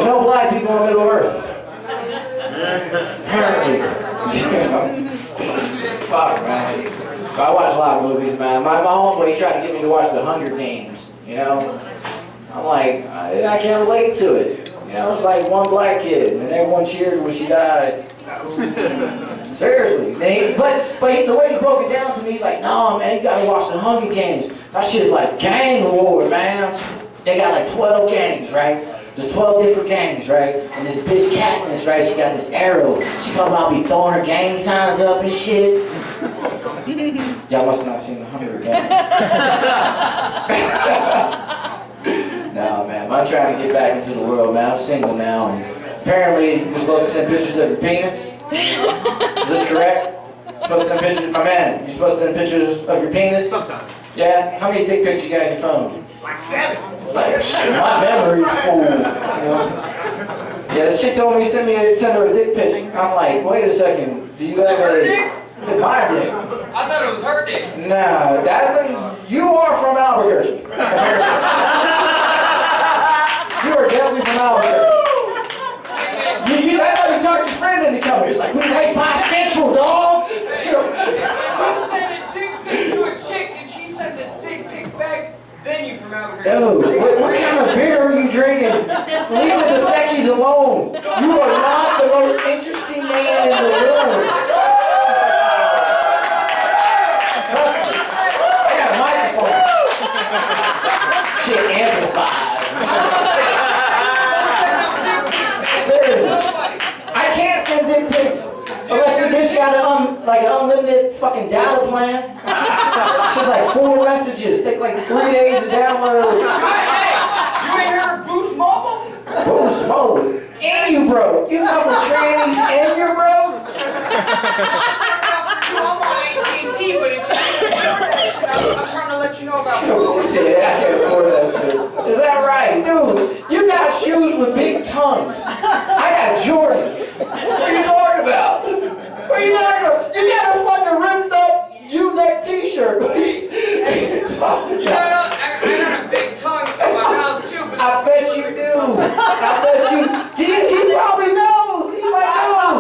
no black people on Middle Earth. Apparently. Fuck, man. I watch a lot of movies, man. My homeboy, he tried to get me to watch The Hunger Games, you know? I'm like, I can't relate to it. You know, it's like one black kid, and everyone cheered when she died. Seriously. But the way he broke it down to me, he's like, no, man, you gotta watch The Hunger Games. That shit's like gang war, man. They got like 12 gangs, right? There's 12 different gangs, right? And this bitch Katniss, right? She got this arrow. She come out, be throwing her gang signs up and shit. Y'all must have not seen The Hunger Games. No, man, I'm trying to get back into the world, man. I'm single now, and apparently you're supposed to send pictures of your penis. Is this correct? You're supposed to send pictures, my man. You're supposed to send pictures of your penis. Sometimes. Yeah. How many dick pics you got on your phone? Like 7. Like, shit, my memory's full. You know? Yeah, this chick told me send her a dick pic. I'm like, wait a second. Do you have Her dick? my dick? I thought it was her dick. Nah, you are from Albuquerque. You are definitely from Albuquerque. That's how you talk your friend into coming. It's like, we right bisexual, dog. You know. You sent a dick pic to a chick and she sent a dick pic back, then you from Albuquerque. Dude, what kind of beer are you drinking? Leave the Dos Equis alone. You are not the most interesting man in the room. Trust me. I got a microphone. Shit amplifies. Seriously. I can't send dick pics unless the bitch got like an unlimited fucking data plan. She's like 4 messages. Take like 3 days to download. Hey, you ain't heard of Boost Mobile? Boost Mobile. And you broke. You fucking trannies and you're broke? I'm on AT&T, but if you can't afford that shit, I'm trying to let you know about Boost. Yeah, I can't afford that shit. Is that right? Dude, you got shoes with big tongues. I got Jordans. What are you talking about? What are you talking about? You got a fucking ripped up U-neck t-shirt. What are you talking I about? got a big tongue in my mouth too, but I bet you do. I bet you. He probably knows. He might know.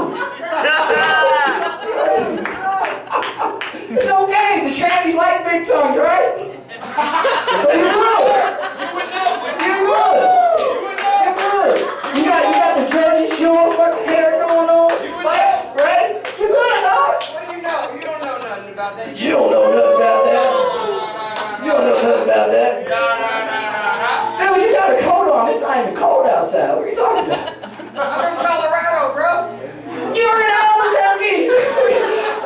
It's okay. The trannies like big tongues, right? So you good. You're good. You're good. You got the Jersey Shore fucking hair going on. Right? You good, dog? what do you know? You don't know nothing about that. You don't know nothing about that. You don't know nothing about that. Dude, you got a coat on. It's not even cold outside. at? What are you talking about? I'm from Colorado, bro. You're in Albuquerque!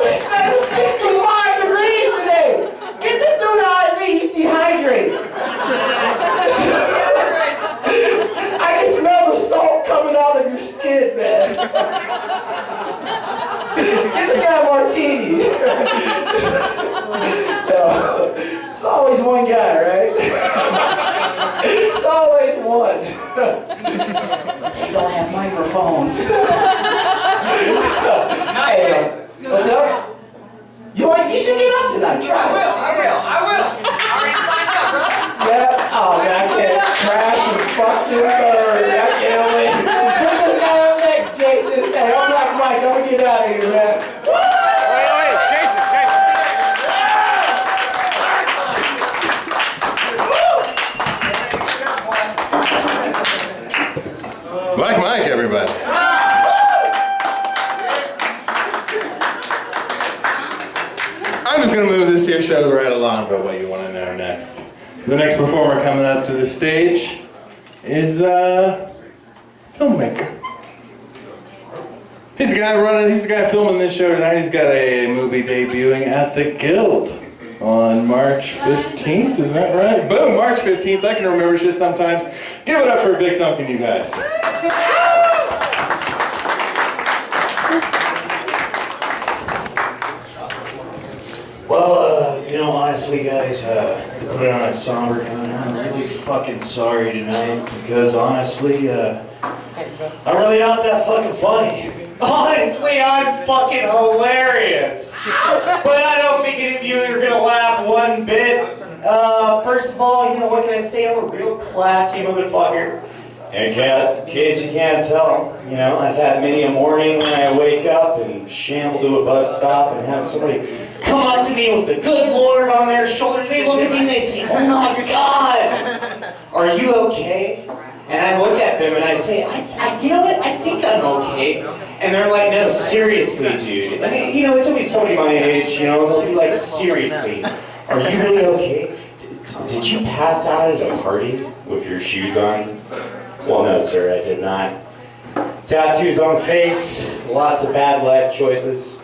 It's 65 degrees today! Get this dude an IV, he's dehydrated. I can smell the salt coming out of your skin, man. Get this guy a martini. No, it's always one guy, right? It's always one. They don't have microphones. Hey, what's up? You should get up tonight. Try it. I will. I already signed up, bro. Yeah. Oh man, I can't crash and fuck this bird. I can't wait. Put this guy up next, Jason. Hey, I'm Black Mike. I'm gonna get out of here, man. Wait, Jason. Black Mike, everybody. I'm just gonna move this here show right along about what you want to know next. The next performer coming up to the stage is a filmmaker. He's the guy filming this show tonight. He's got a movie debuting at the Guild on March 15th, is that right? Boom, March 15th. I can remember shit sometimes. Give it up for Big Duncan, you guys. Well, honestly, guys, to put it on a somber note, I'm really fucking sorry tonight because honestly, I'm really not that fucking funny. Honestly, I'm fucking hilarious. But I don't think any of you are gonna laugh one bit. First of all, what can I say? I'm a real classy motherfucker. And in case you can't tell, I've had many a morning when I wake up and shamble to a bus stop and have somebody come up to me with the good Lord on their shoulder. They look at me and they say, "Oh my God, are you okay?" And I look at them and I say, you know what? I think I'm okay. And they're like, "No, seriously, dude." I mean, it's always somebody my age, they'll be like, "Seriously, are you really okay? Did you pass out at a party with your shoes on?" Well, no, sir, I did not. Tattoos on the face, lots of bad life choices,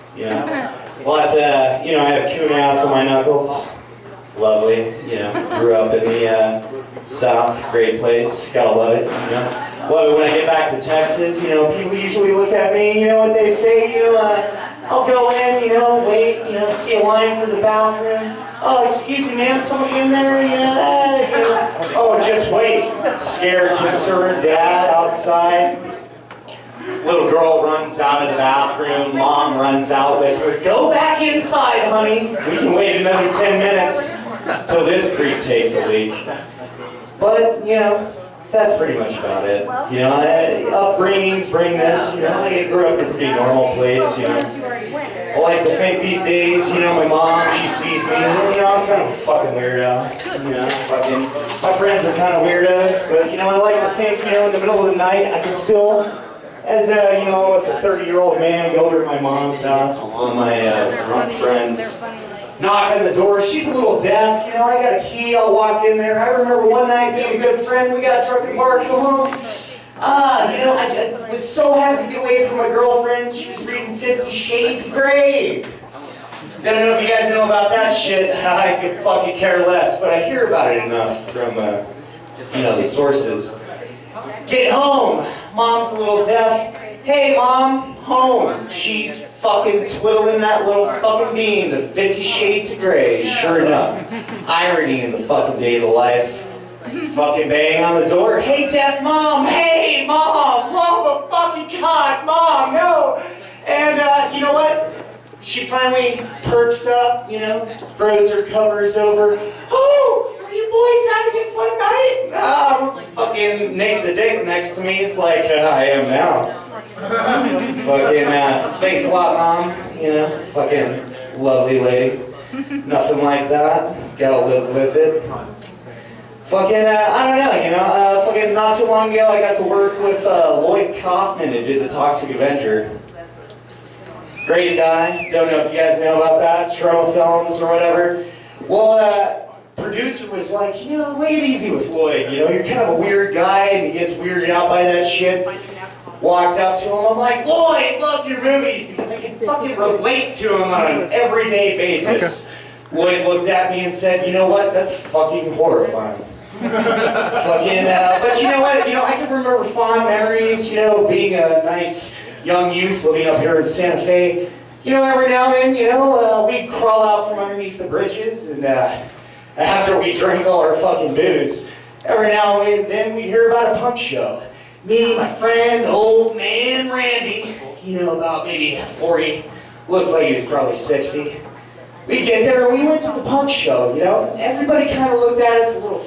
Lots of, I have coon ass on my knuckles. Lovely, grew up in the South, great place, gotta love it, Love it when I get back to Texas, people usually look at me, what they say, I'll go in, wait, see a line for the bathroom. "Oh, excuse me, man, somebody in there, Oh, just wait. Scared, concerned dad outside. Little girl runs out of the bathroom, mom runs out with her. "Go back inside, honey. We can wait another 10 minutes till this creep takes a leak." But, that's pretty much about it. Upbringings bring this, I grew up in a pretty normal place, I like to think these days, my mom, she sees me, I'm kind of a fucking weirdo, my friends are kind of weirdos, but, I like to think, in the middle of the night, I can still, as almost a 30-year-old man, go over to my mom's house with one of my drunk friends, knock on the door. She's a little deaf, I got a key, I'll walk in there. I remember one night being a good friend, we got drunk at the bar, come home. I was so happy to get away from my girlfriend. She was reading 50 Shades of Grey. I don't know if you guys know about that shit. I could fucking care less, but I hear about it enough from, the sources. Get home. Mom's a little deaf. "Hey, Mom, home." She's fucking twiddling that little fucking bean to 50 Shades of Grey. Sure enough. Irony in the fucking day of the life. Fucking bang on the door. "Hey, deaf mom. Hey, Mom. Love of fucking God. Mom, no." And you know what? She finally perks up, throws her covers over. "Oh, are you boys having a fun night?" Fucking Nick the Dick next to me is like, "I am now." Fucking, thanks a lot, Mom. Fucking lovely lady. Nothing like that. Gotta live with it. Fucking, I don't know, fucking not too long ago I got to work with Lloyd Kaufman who did The Toxic Avenger. Great guy. Don't know if you guys know about that, Troma Films or whatever. Well, producer was like, you know, lay it easy with Lloyd. You know, you're kind of a weird guy and he gets weirded out by that shit. Walked up to him, I'm like, Lloyd, love your movies because I can fucking relate to him on an everyday basis. Lloyd looked at me and said, you know what, that's fucking horrifying. Fucking, but you know what, you know, I can remember fond memories, you know, being a nice young youth living up here in Santa Fe. You know, every now and then, you know, we'd crawl out from underneath the bridges and after we drank all our fucking booze, every now and then we'd hear about a punk show. Me, my friend, old man Randy, you know, about maybe 40, looked like he was probably 60. We'd get there and we went to the punk show, you know. Everybody kind of looked at us a little,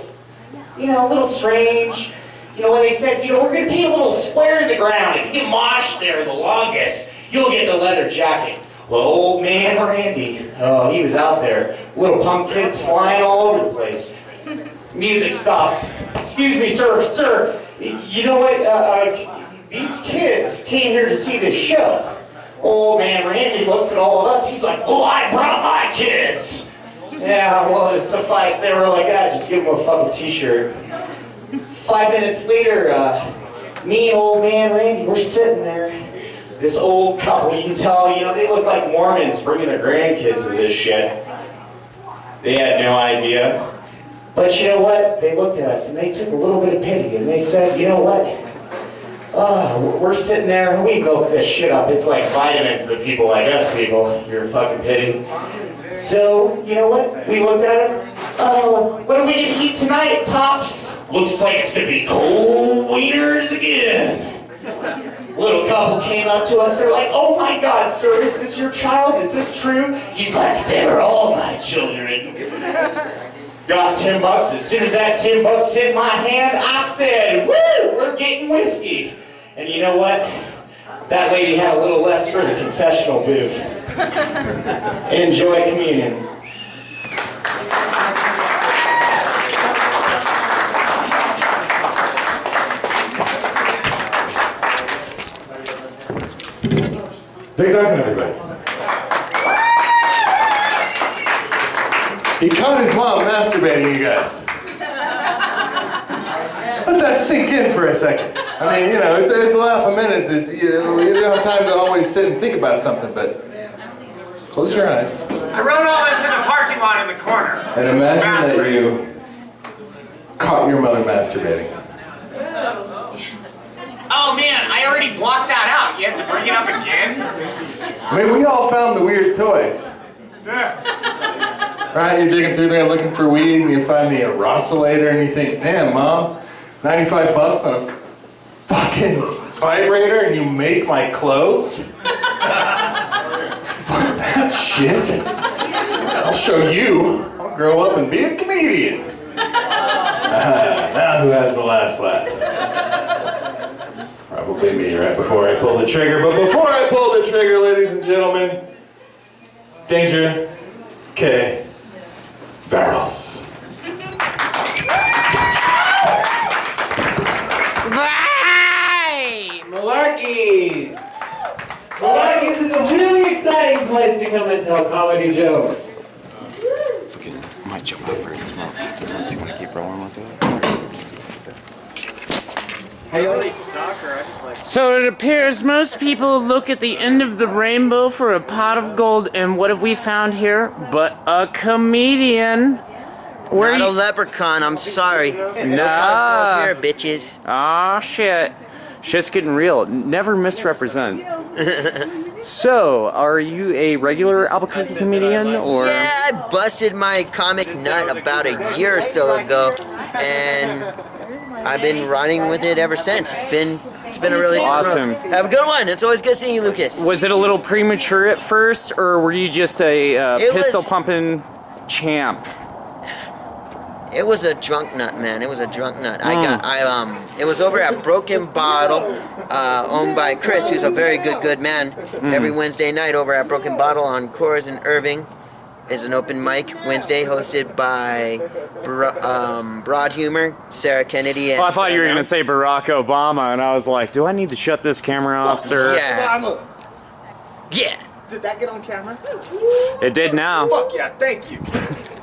you know, a little strange. You know, when they said, you know, we're going to paint a little square in the ground. If you get moshed there the longest, you'll get the leather jacket. Well, old man Randy, oh, he was out there. Little punk kids flying all over the place. Music stops. Excuse me, sir. You know what? These kids came here to see this show. Old man Randy looks at all of us. He's like, oh, I brought my kids. Yeah, well, it suffice. They were like, just give them a fucking t-shirt. 5 minutes later, me and old man Randy, we're sitting there. This old couple, you can tell, you know, they look like Mormons bringing their grandkids to this shit. They had no idea. But you know what? They looked at us and they took a little bit of pity and they said, you know what? We're sitting there and we milk this shit up. It's like vitamins to people like us people. You're fucking pity. So, you know what? We looked at them. What are we gonna eat tonight, Pops? Looks like it's gonna be cold wieners again. Little couple came up to us, they're like, oh my God, sir, is this your child? Is this true? He's like, they're all my children. Got $10. As soon as that $10 hit my hand, I said, woo, we're getting whiskey. And you know what? That lady had a little less for the confessional booth. Enjoy communion. Big Duncan, everybody. He caught his mom masturbating, you guys. Let that sink in for a second. I mean, you know, it's a laugh a minute. You don't have time to always sit and think about something, but close your eyes. I wrote all this in the parking lot in the corner. And imagine that you caught your mother masturbating. Oh man, I already blocked that out. You have to bring it up again? I mean, we all found the weird toys. Right, you're digging through there looking for weed and you find the oscillator and you think, damn, Mom, $95 on a fucking vibrator and you make my clothes? Fuck that shit. I'll show you. I'll grow up and be a comedian. Now who has the last laugh? Probably me right before I pull the trigger. But before I pull the trigger, ladies and gentlemen, Danger K. Barrels. Malarkey! Malarkey's is a really exciting place to come and tell comedy jokes. I might jump over and smoke. Unless you want to keep rolling with it. So it appears most people look at the end of the rainbow for a pot of gold, and what have we found here but a comedian? Not a leprechaun, I'm sorry. Nah. Here, bitches. Aw, shit. Shit's getting real. Never misrepresent. So, are you a regular Albuquerque comedian, or? Yeah, I busted my comic nut about a year or so ago, and I've been running with it ever since. It's been a really awesome. Have a good one. It's always good seeing you, Lucas. Was it a little premature at first, or were you just a pistol pumping champ? It was a drunk nut, man. It was a drunk nut. It was over at Broken Bottle, owned by Chris, who's a very good man. Every Wednesday night over at Broken Bottle on Coors and Irving is an open mic Wednesday hosted by Broad Humor, Sarah Kennedy, and I thought you were going to say Barack Obama, and I was like, do I need to shut this camera off, sir? Yeah. Yeah. Did that get on camera? It did now. Fuck yeah, thank you.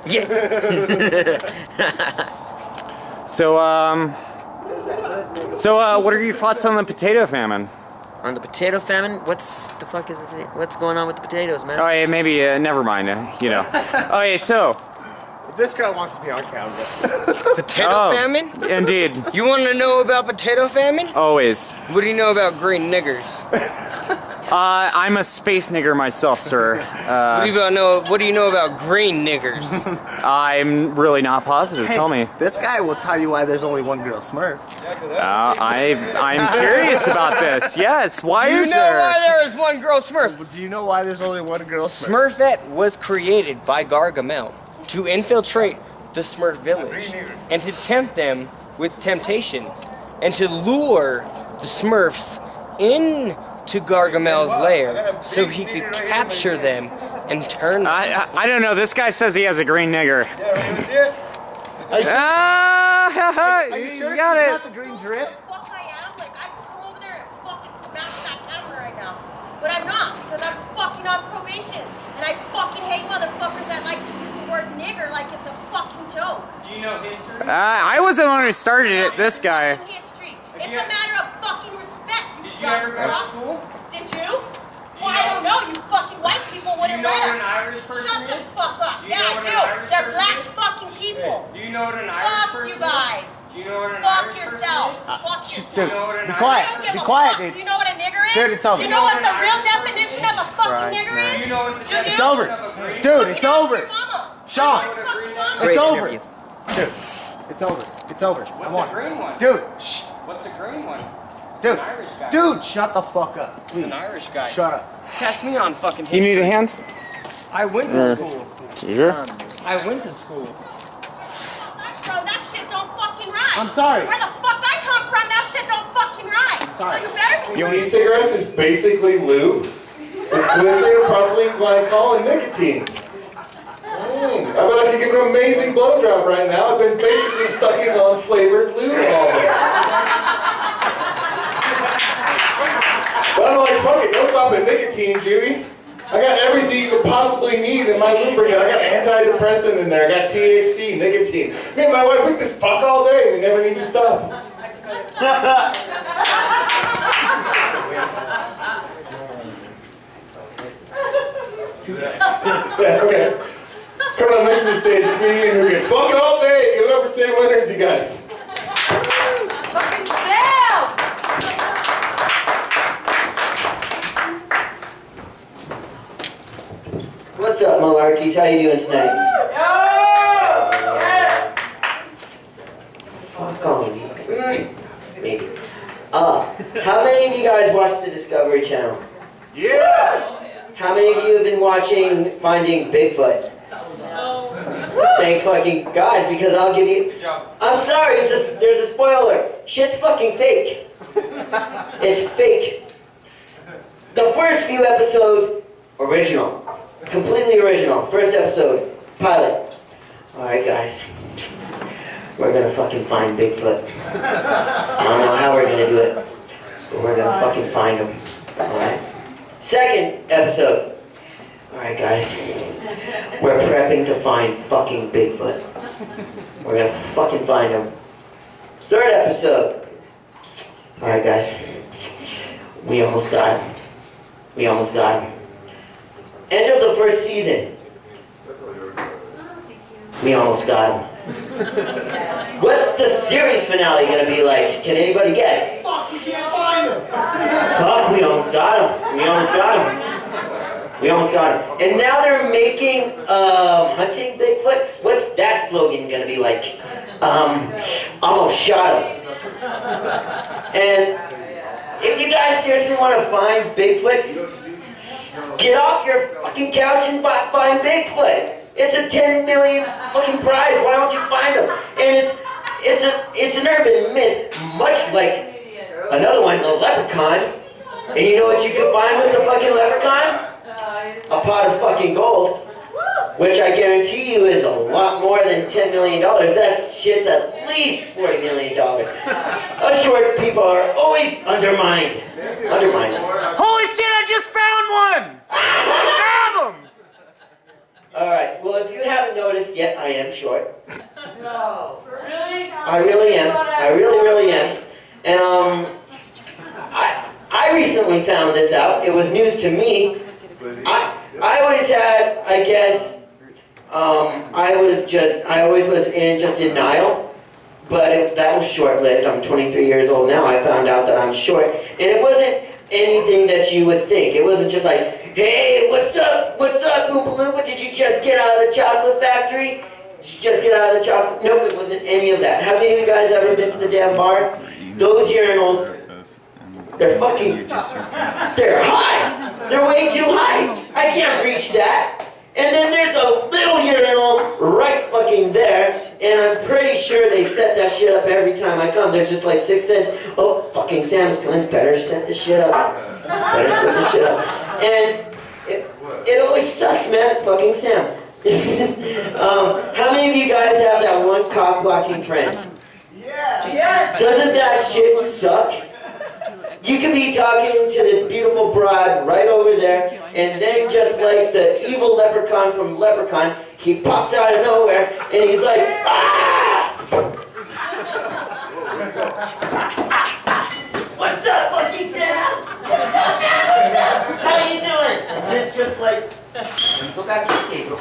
Yeah. So, what are your thoughts on the potato famine? On the potato famine? What's going on with the potatoes, man? Oh, yeah, maybe, never mind, you know. Okay, so. This guy wants to be on camera. Potato famine? Indeed. You want to know about potato famine? Always. What do you know about green niggers? I'm a space nigger myself, sir. What do you know about green niggers? I'm really not positive. Hey, Tell me. This guy will tell you why there's only one girl Smurf. I'm curious about this. Yes. Why is You know there? why there is one girl Smurf? Do you know why there's only one girl Smurf? Smurfette was created by Gargamel to infiltrate the Smurf village and to tempt them with temptation and to lure the Smurfs into Gargamel's lair so he could capture them and turn them. I don't know. This guy says he has a green nigger. Are you You sure got she's it. not the green drip? Fuck I am, like I could come over there and fucking smash that camera right now. But I'm not, because I'm fucking on probation. And I fucking hate motherfuckers that like to use the word nigger like it's a fucking joke. Do you know history? I wasn't the one who started it. This guy. History. It's a matter of fucking respect. Did you ever go to school? Did you? Well, I don't know. You fucking white people wouldn't know let what an us. Irish person Shut the is? fuck up. Do you Yeah, know I what an do. Irish They're person black is? fucking people. Do you know what an Irish Fuck person you guys. is? Do you know what an Fuck Irish yourself. person is? Fuck yourself. Do you know what an Be Irish quiet. I don't give Be a quiet, fuck. dude. Do you know what a nigger is? Dude, it's over. Do you know what the real definition of a fucking nigger is? Do you know what the Do you? It's over. Dude, it's over. Sean, it's over. Dude, it's over. It's over. I'm What's a on. green one? Dude, shh. What's a green one? Dude, An Irish guy. dude, shut the fuck up, It's please. an Irish guy. Shut up. Test me on fucking You history. need a hand? I went to school. You sure? I went to school. Bro, that shit don't fucking rhyme. I'm sorry. Where the fuck I come from, that shit don't fucking rhyme. sorry. So you better be. E-cigarettes is basically lube. It's glycerin, propylene glycol, and nicotine. I bet I could give an amazing blowjob right now. I've been basically sucking on flavored lube all day. But I'm like, fuck it, don't stop at nicotine, Judy. I got everything you could possibly need in my lubricant. I got antidepressant in there. I got THC, nicotine. Me and my wife, we just fuck all day. We never need to stop. Yeah, okay. Coming up next to the stage, a comedian who can fuck all day. Give it up for Sam Winters, you guys. Fucking Sam! What's up, Malarkeys? How you doing tonight? Fuck all of you. Maybe. How many of you guys watch the Discovery Channel? Yeah! How many of you have been watching Finding Bigfoot? Thank fucking God, because I'll give you... I'm sorry, there's a spoiler. Shit's fucking fake. It's fake. The first few episodes, original. Completely original. First episode, pilot. Alright guys, we're gonna fucking find Bigfoot. I don't know how we're gonna do it, but we're gonna fucking find him. Alright? Second episode. Alright guys, we're prepping to find fucking Bigfoot. We're gonna fucking find him. Third episode. Alright guys, we almost got him. We almost got him. End of the first season. We almost got him. What's the series finale gonna be like? Can anybody guess? Fuck, we can't find him! Fuck, we almost got him. We almost got him. We almost got him. And now they're making Hunting Bigfoot. What's that slogan gonna be like? Almost shot him. And if you guys seriously want to find Bigfoot, get off your fucking couch and find Bigfoot. It's a 10 million fucking prize. Why don't you find him? And it's an urban myth, much like another one, the leprechaun. And you know what you can find with the fucking leprechaun? A pot of fucking gold, which I guarantee you is a lot more than $10 million. That shit's at least $40 million. Us short people are always undermined. Holy shit! I just found one. Grab him! All right. Well, if you haven't noticed yet, I am short. No. Really? I really am. I really am. And I recently found this out. It was news to me. I always had, I guess, I always was in just denial. But that was short-lived. I'm 23 years old now. I found out that I'm short. And it wasn't anything that you would think. It wasn't just like, hey, what's up? What's up, Oompa Loompa? Did you just get out of the chocolate factory? Did you just get out of the chocolate? Nope, it wasn't any of that. Have any of you guys ever been to the damn bar? Those urinals, they're high. They're way too high. I can't reach that. And then there's a little urinal right fucking there, and I'm pretty sure they set that shit up every time I come. They're just like 6 cents. Oh, fucking Sam's coming. Better set this shit up. Better set this shit up. And it always sucks, man. Fucking Sam. How many of you guys have that one cock-blocking friend? Yes. Doesn't that shit suck? You could be talking to this beautiful bride right over there, and then just like the evil leprechaun from Leprechaun, he pops out of nowhere, and he's like, ah! What's up, fucking Sam? What's up, man? What's up? How you doing? And it's just like, go back to the table.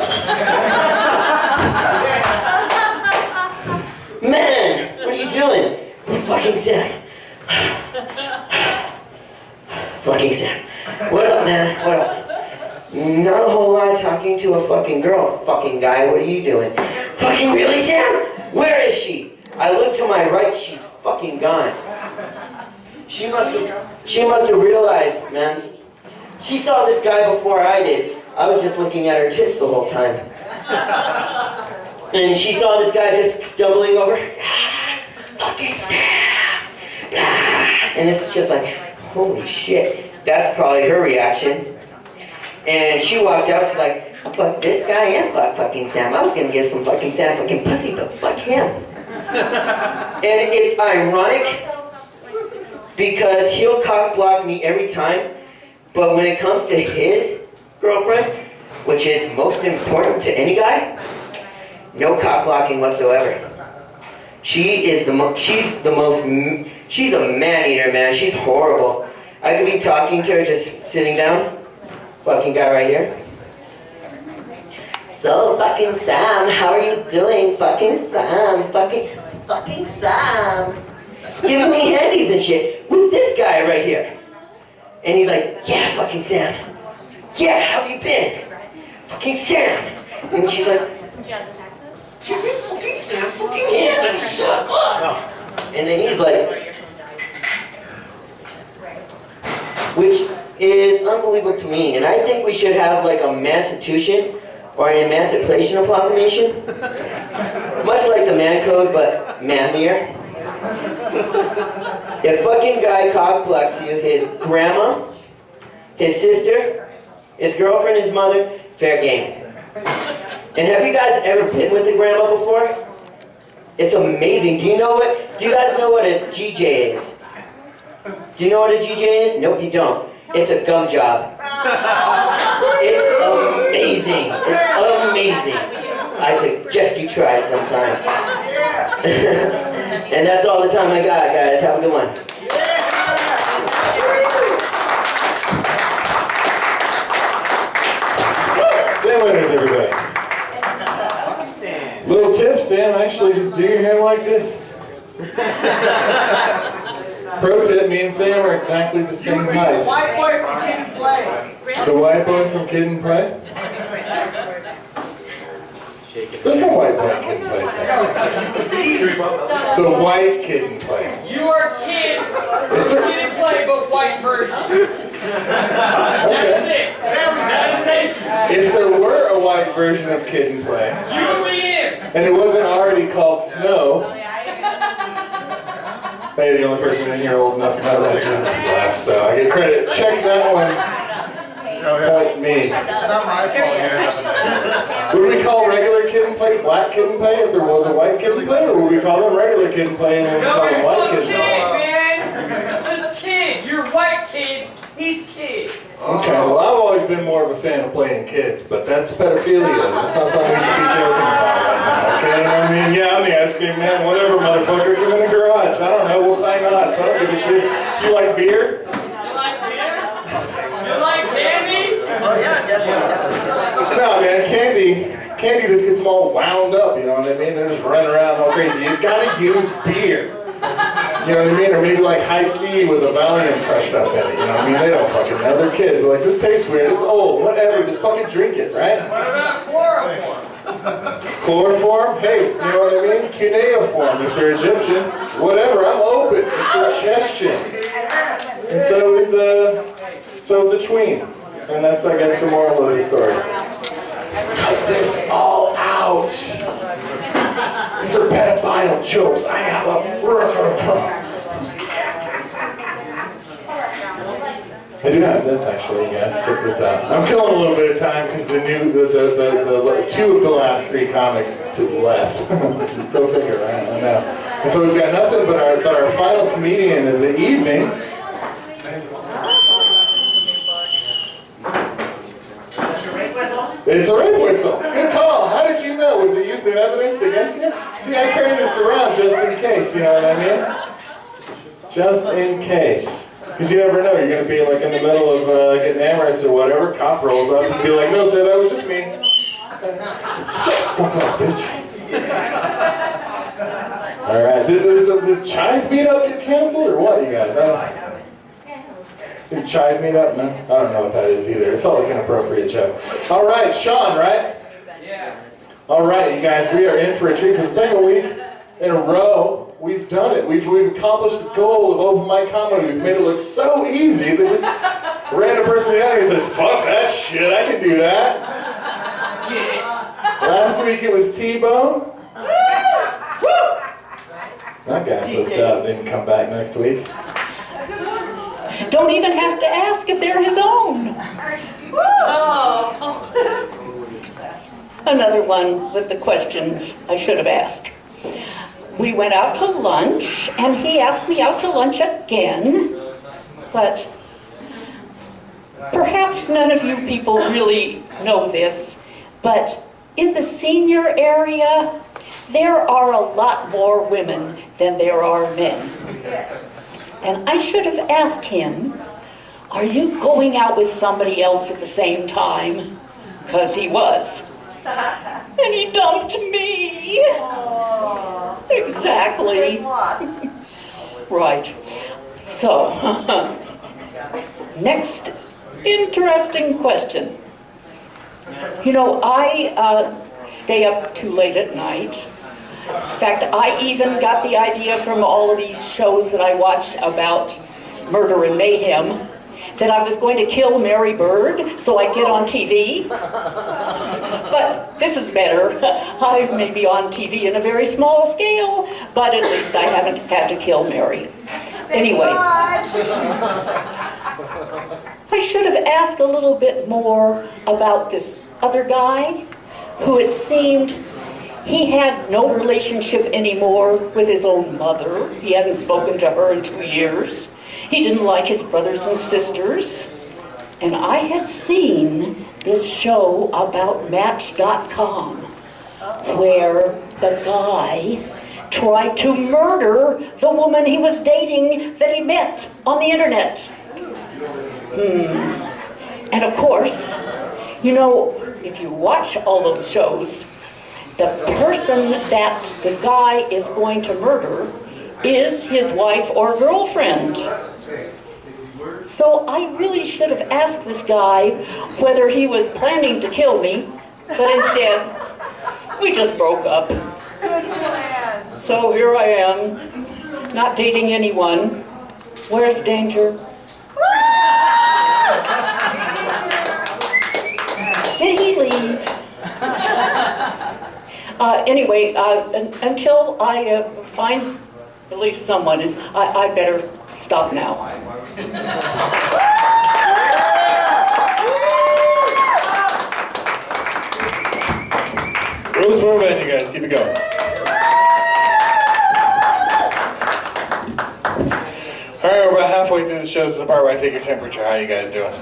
Man, what are you doing? Fucking Sam. Fucking Sam. What up, man? What up? Not a whole lot talking to a fucking girl, fucking guy. What are you doing? Fucking really, Sam? Where is she? I look to my right, she's fucking gone. She must have realized, man. She saw this guy before I did. I was just looking at her tits the whole time. And she saw this guy just stumbling over. Fucking Sam! And it's just like, holy shit. That's probably her reaction. And she walked out, she's like, fuck this guy and fuck fucking Sam. I was gonna give some fucking Sam fucking pussy, but fuck him. And it's ironic because he'll cock block me every time, but when it comes to his girlfriend, which is most important to any guy, no cock blocking whatsoever. She's a man eater, man. She's horrible. I could be talking to her just sitting down. Fucking guy right here. So, fucking Sam, how are you doing? Fucking Sam, fucking Sam. He's giving me handies and shit with this guy right here. And he's like, yeah, fucking Sam. Yeah, how have you been? Fucking Sam. And she's like, fucking Sam, fucking yeah, like, shut up. And then he's like, which is unbelievable to me. And I think we should have like a Massachusetts or an Emancipation Proclamation. Much like the man code, but manlier. If fucking guy cockblocks you, his grandma, his sister, his girlfriend, his mother, fair game. And have you guys ever been with a grandma before? It's amazing. Do you guys know what a GJ is? Do you know what a GJ is? Nope, you don't. It's a gum job. It's amazing. It's amazing. I suggest you try it sometime. And that's all the time I got, guys. Have a good one. Sam winners, everybody. Little tip, Sam, actually just do your hair like this. Pro tip, me and Sam are exactly the same height. White boy from Kid and Play. The white boy from Kid and Play? There's no white boy in Kid and Play, Sam. It's the white Kid and Play. You are Kid. Kid and Play, but white version. That's it. If there were a white version of Kid and Play, You be in. and it wasn't already called Snow, maybe the only person in here old enough to know that joke laugh, so I get credit. Check that one. Point me. It's not my fault. Would we call regular Kid and Play Black Kid and Play if there was a white Kid and Play, or would we call them regular Kid and Play and then we call them white Kid and Kid, Play? man. Just Kid. You're white Kid. He's Kid. Okay, well, I've always been more of a fan of playing kids, but that's pedophilia. That's not something we should be joking about right now, okay? I mean, yeah, I'm the ice cream man, whatever, motherfucker. Come in the garage. I don't know, we'll tie knots. I don't give a shit. You like beer? You like candy? Oh yeah, definitely. No, man, candy just gets them all wound up, you know what I mean? They're just running around all crazy. You gotta use beer. You know what I mean? Or maybe like high C with a Valium crushed up in it, you know what I mean? They don't fucking know. They're kids. They're like, this tastes weird, it's old, whatever, just fucking drink it, right? What about chloroform? Chloroform? Hey, you know what I mean? Cuneiform, if they're Egyptian. Whatever, I'm open. It's suggestion. And so is a tween. And that's, I guess, the moral of the story. Cut this all out. These are pedophile jokes. I have a... I do have this actually, guys. Check this out. I'm killing a little bit of time because the two of the last three comics to the left. Go figure, right? I know. And so we've got nothing but our final comedian of the evening. It's a rape whistle. Good call. How did you know? Was it used in evidence against you? See, I carry this around just in case, you know what I mean? Just in case. Because you never know, you're going to be like in the middle of getting amorous or whatever, cop rolls up and be like, no sir, that was just me. Shut the fuck up, bitch. Alright, did the Chive meetup get canceled or what, you guys? Did Chive meetup, man? I don't know what that is either. It felt like an appropriate joke. Alright, Sean, right? Yeah. Alright, you guys, we are in for a treat for the second week in a row. We've done it. We've accomplished the goal of open mic comedy. We've made it look so easy that just a random person in the audience says, fuck that shit, I can do that. Last week it was T-Bone. That guy pussed out, didn't come back next week. Don't even have to ask if they're his own. Another one with the questions I should have asked. We went out to lunch, and he asked me out to lunch again, but perhaps none of you people really know this, but in the senior area, there are a lot more women than there are men. And I should have asked him, are you going out with somebody else at the same time? Because he was. And he dumped me. Exactly. Right. So, next interesting question. You know, I stay up too late at night. In fact, I even got the idea from all of these shows that I watched about murder and mayhem that I was going to kill Mary Bird so I'd get on TV. But this is better. I may be on TV in a very small scale, but at least I haven't had to kill Mary. Anyway, I should have asked a little bit more about this other guy who it seemed he had no relationship anymore with his own mother. He hadn't spoken to her in 2 years. He didn't like his brothers and sisters. And I had seen this show about Match.com where the guy tried to murder the woman he was dating that he met on the internet. And of course, you know, if you watch all those shows, the person that the guy is going to murder is his wife or girlfriend. So I really should have asked this guy whether he was planning to kill me, but instead, we just broke up. So here I am, not dating anyone. Where's danger? Did he leave? Anyway, until I find at least someone, I better stop now. Rose Merman, you guys, keep it going. All right, we're about halfway halfway through the show. This is the part where I take your temperature. How you guys doing?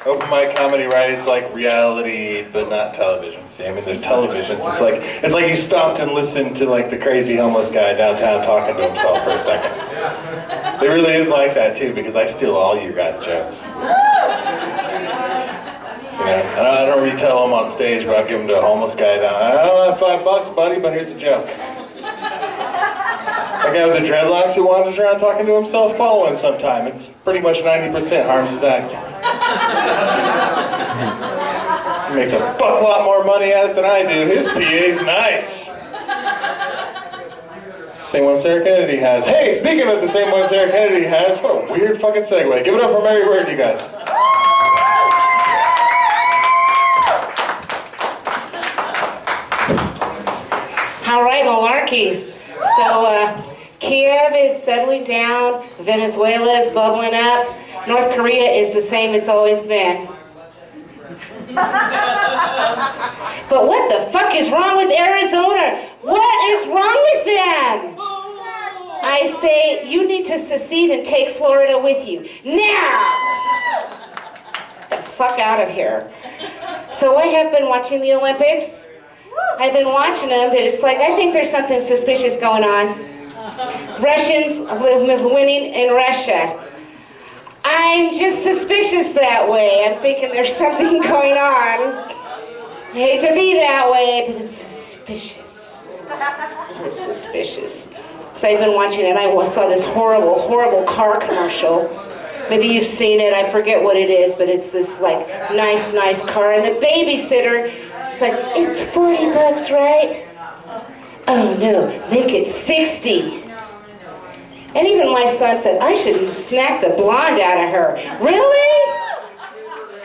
Open mic comedy, right? It's like reality, but not television. See, I mean, there's televisions. It's like you stopped and listened to like the crazy homeless guy downtown talking to himself for a second. It really is like that too, because I steal all your guys' jokes. You know, I don't retell them on stage, but I'll give them to a homeless guy down. I don't have $5, buddy, but here's a joke. That guy with the dreadlocks who wanders around talking to himself, follow him sometime. It's pretty much 90% harms his act. He makes a fuck lot more money at it than I do. His PA's nice. Same one Sarah Kennedy has. Hey, speaking of the same one Sarah Kennedy has, what a weird fucking segue. Give it up for Mary Bird, you guys. All right, malarkeys. So, Kiev is settling down, Venezuela is bubbling up, North Korea is the same it's always been. But what the fuck is wrong with Arizona? What is wrong with them? I say you need to secede and take Florida with you. Now! Get the fuck out of here. So I have been watching the Olympics. I've been watching them, but it's like, I think there's something suspicious going on. Russians winning in Russia. I'm just suspicious that way. I'm thinking there's something going on. I hate to be that way, but it's suspicious. It's suspicious. So I've been watching it. I saw this horrible, horrible car commercial. Maybe you've seen it. I forget what it is, but it's this like nice car. And the babysitter, it's like, it's $40, right? Oh no, make it 60. And even my son said, I should snack the blonde out of her. Really?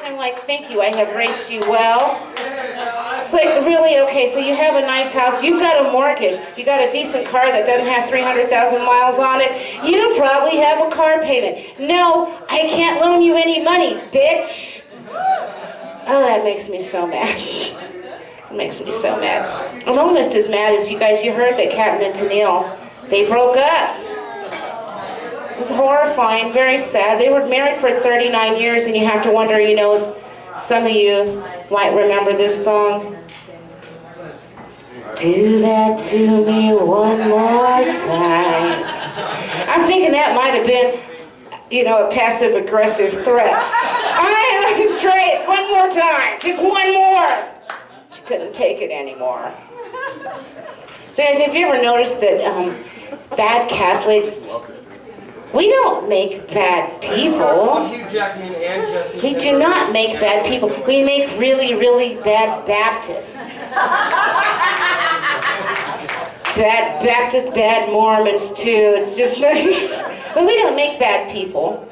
I'm like, thank you, I have raised you well. It's like, really? Okay, so you have a nice house, you've got a mortgage, you got a decent car that doesn't have 300,000 miles on it, you probably have a car payment. No, I can't loan you any money, bitch. Oh, that makes me so mad. It makes me so mad. I'm almost as mad as you guys, you heard that Captain and Tennille, they broke up. It was horrifying, very sad. They were married for 39 years, and you have to wonder, you know, some of you might remember this song. Do that to me one more time. I'm thinking that might have been, you know, a passive-aggressive threat. Try it one more time, just one more. She couldn't take it anymore. So guys, have you ever noticed that bad Catholics, we don't make bad people. We do not make bad people. We make really, really bad Baptists. Bad Baptists, bad Mormons too. It's just, but we don't make bad people.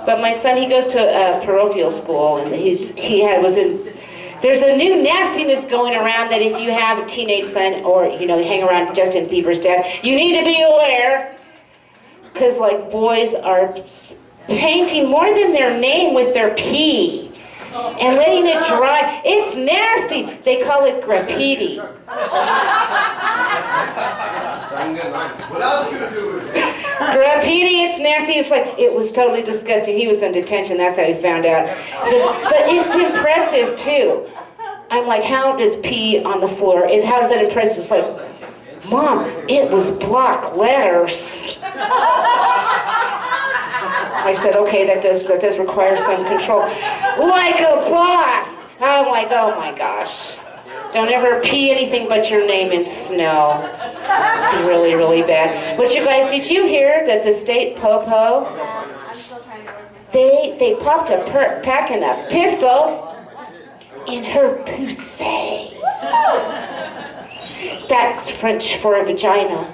But my son, he goes to a parochial school, and there's a new nastiness going around that if you have a teenage son, or you know, you hang around Justin Bieber's dad, you need to be aware. Because like boys are painting more than their name with their pee and letting it dry. It's nasty. They call it graffiti. What else can I do with it? Graffiti, it's nasty. It's like, it was totally disgusting. He was in detention. That's how he found out. But it's impressive too. I'm like, how does pee on the floor? How is that impressive? It's like, Mom, it was block letters. I said, okay, that does require some control. Like a boss. I'm like, oh my gosh. Don't ever pee anything but your name in snow. It's really, really bad. But you guys, did you hear that the state popo, they popped a pack and a pistol in her poussée. That's French for a vagina.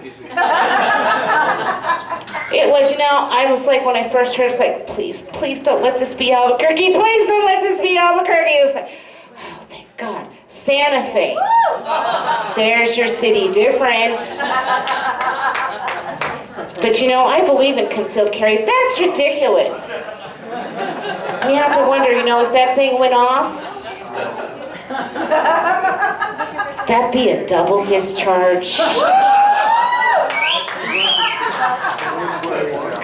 It was, you know, I was like, when I first heard it, it's like, please don't let this be Albuquerque. Please don't let this be Albuquerque. It was like, oh, thank God. Santa Fe. There's your city difference. But you know, I believe in concealed carry. That's ridiculous. You have to wonder, you know, if that thing went off, that'd be a double discharge.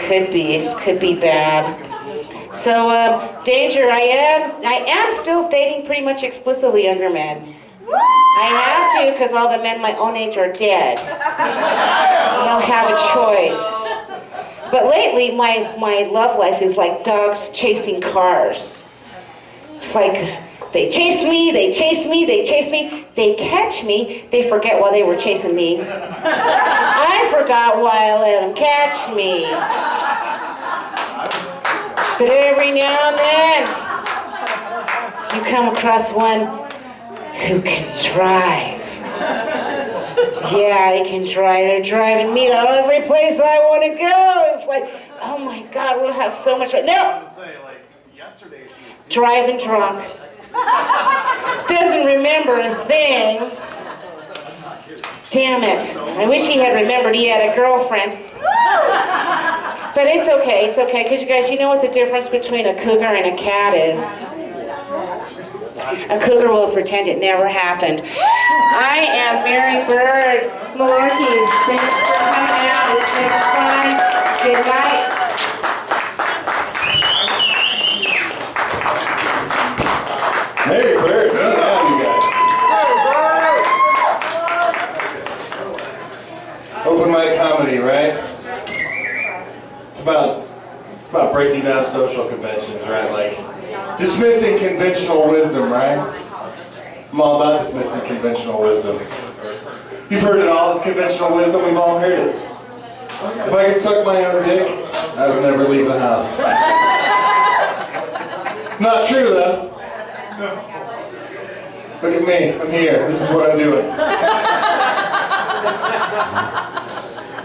could be bad. So, Danger, I am still dating pretty much explicitly younger men. I have to because all the men my own age are dead. I don't have a choice. But lately, my love life is like dogs chasing cars. It's like they chase me, they chase me, they chase me, they catch me, they forget why they were chasing me. I forgot why I let them catch me. But every now and then, you come across one who can drive. Yeah, they can drive. They're driving me to every place I want to go. It's like, oh my God, we'll have so much fun. No! Driving drunk. Doesn't remember a thing. Damn it. I wish he had remembered he had a girlfriend. But it's okay, because you guys, you know what the difference between a cougar and a cat is? A cougar will pretend it never happened. I am Mary Bird Malarkeys. Thanks for coming out. It's been fun. Good night. Mary Bird, good to have you guys. Open mic comedy, right? It's about breaking down social conventions, right? Like dismissing conventional wisdom, right? I'm all about dismissing conventional wisdom. You've heard it all, it's conventional wisdom, we've all heard it. If I could suck my own dick, I would never leave the house. It's not true though. Look at me, I'm here, this is what I'm doing.